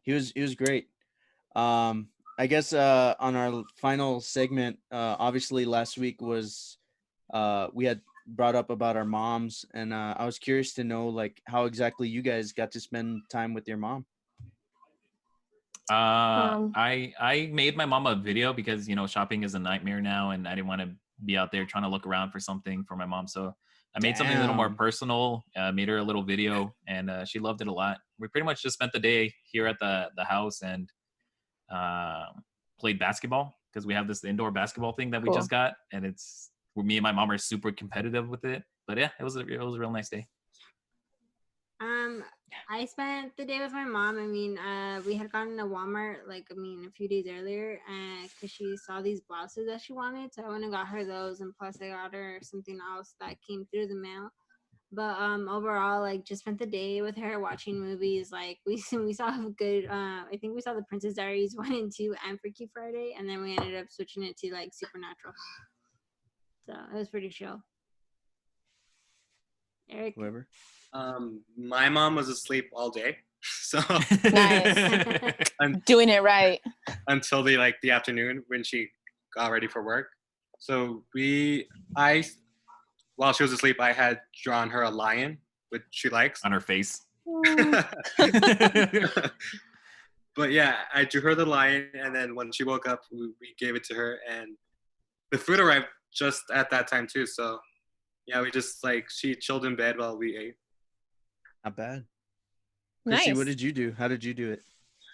He was great. I guess on our final segment, obviously last week was we had brought up about our moms, and I was curious to know like how exactly you guys got to spend time with your mom. I made my mom a video because shopping is a nightmare now, and I didn't want to be out there trying to look around for something for my mom. So I made something a little more Damn. personal. Made her a little video, and she loved it a lot. We pretty much just spent the day here at the house and played basketball because we have this indoor basketball thing that we Cool. just got, and it's where me and my mom are super competitive with it. But yeah, it was a real nice day. I spent the day with my mom. I mean, we had gone to Walmart a few days earlier, and because she saw these blouses that she wanted, so I went and got her those, and plus I got her something else that came through the mail. But overall, like, just spent the day with her watching movies. Like we saw a good. I think we saw The Princess Diaries 1 and 2 and Freaky Friday, and then we ended up switching it to like Supernatural. So it was pretty chill. Eric. Whoever. My mom was asleep all day, so Nice. Doing it right. until the afternoon when she got ready for work. So while she was asleep, I had drawn her a lion, which she likes. On her face. But yeah, I drew her the lion, and then when she woke up, we gave it to her, and the food arrived just at that time too. So yeah, we just she chilled in bed while we ate. Not bad. Chrissy, Nice. what did you do? How did you do it?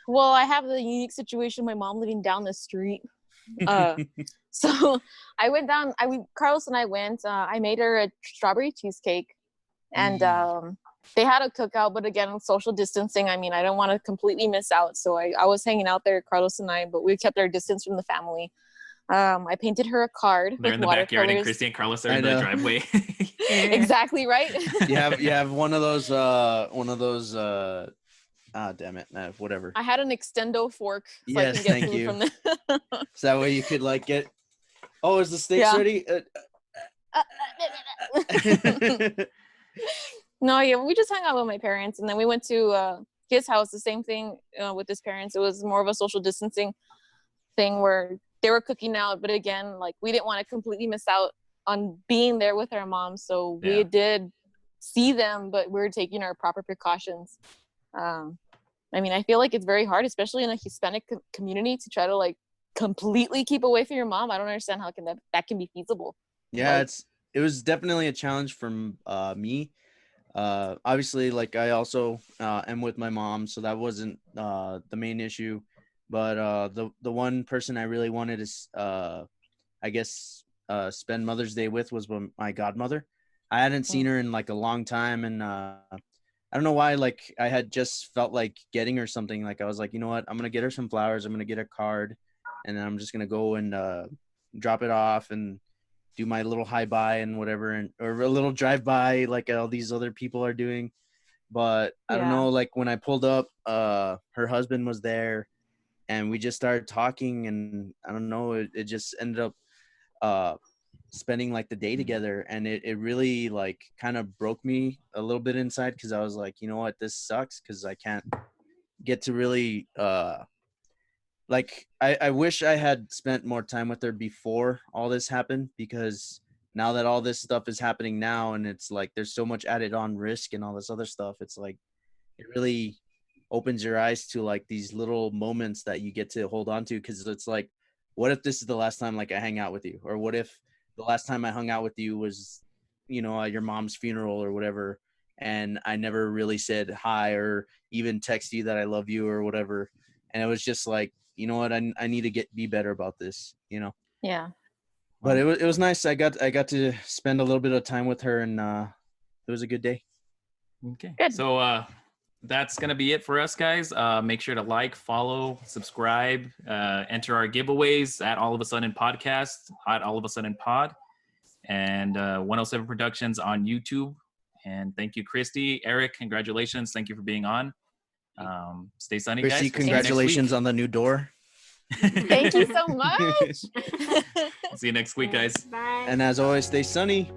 Well, I have the unique situation, my mom living down the street. So I went down, Carlos and I went, I made her a strawberry cheesecake, and they had a cookout, but again, social distancing. I mean, I don't want to completely miss out. So I was hanging out there, Carlos and I, but we kept our distance from the family. I painted her a card. They're with in the backyard, and watercolors. Christy and Carlos are in the driveway. Exactly right. you have one of those damn it, whatever. I had an extendo fork so Yes, I can get thank food you. from the So that way you could like get. Oh, is the steaks Yeah. ready? No, yeah, we just hung out with my parents, and then we went to his house. The same thing with his parents. It was more of a social distancing thing where they were cooking out, but again, like we didn't want to completely miss out on being there with our mom, so we Yeah. did see them, but we were taking our proper precautions. I mean, I feel like it's very hard, especially in a Hispanic community, to try to like completely keep away from your mom. I don't understand how that can be feasible. Yeah, Like- it was definitely a challenge from me. Obviously, like I also am with my mom, so that wasn't the main issue. But the one person I really wanted to, I guess, spend Mother's Day with was my godmother. I hadn't seen her in like a long time, and I don't know why. Like I had just felt like getting her something. Like I was like, you know what, I'm gonna get her some flowers. I'm gonna get a card, and then I'm just gonna go and drop it off and do my little hi bye and whatever, or a little drive by like all these other people are doing. But I don't Yeah. know, like when I pulled up, her husband was there, and we just started talking, and I don't know, it just ended up spending like the day together, and it really like kind of broke me a little bit inside, because I was like, you know what, this sucks, because I can't get to really like I wish I had spent more time with her before all this happened, because now that all this stuff is happening now, and it's like there's so much added on risk and all this other stuff, it's like it really opens your eyes to like these little moments that you get to hold on to, because it's like, what if this is the last time like I hang out with you, or what if the last time I hung out with you was, you know, at your mom's funeral or whatever, and I never really said hi or even text you that I love you or whatever, and it was just like, you know what, I need to be better about this, you know. Yeah. But it was nice. I got to spend a little bit of time with her, and it was a good day. Okay. Good. So that's going to be it for us, guys. Make sure to like, follow, subscribe, enter our giveaways at All of a Sudden Podcast, at All of a Sudden Pod, and 107 Productions on YouTube. And thank you, Christy. Eric, congratulations. Thank you for being on. Stay sunny, Chrissy, guys. We'll see you next congratulations week. on the new door. Thank you so much. See you next week, guys. Bye. And as always, stay sunny.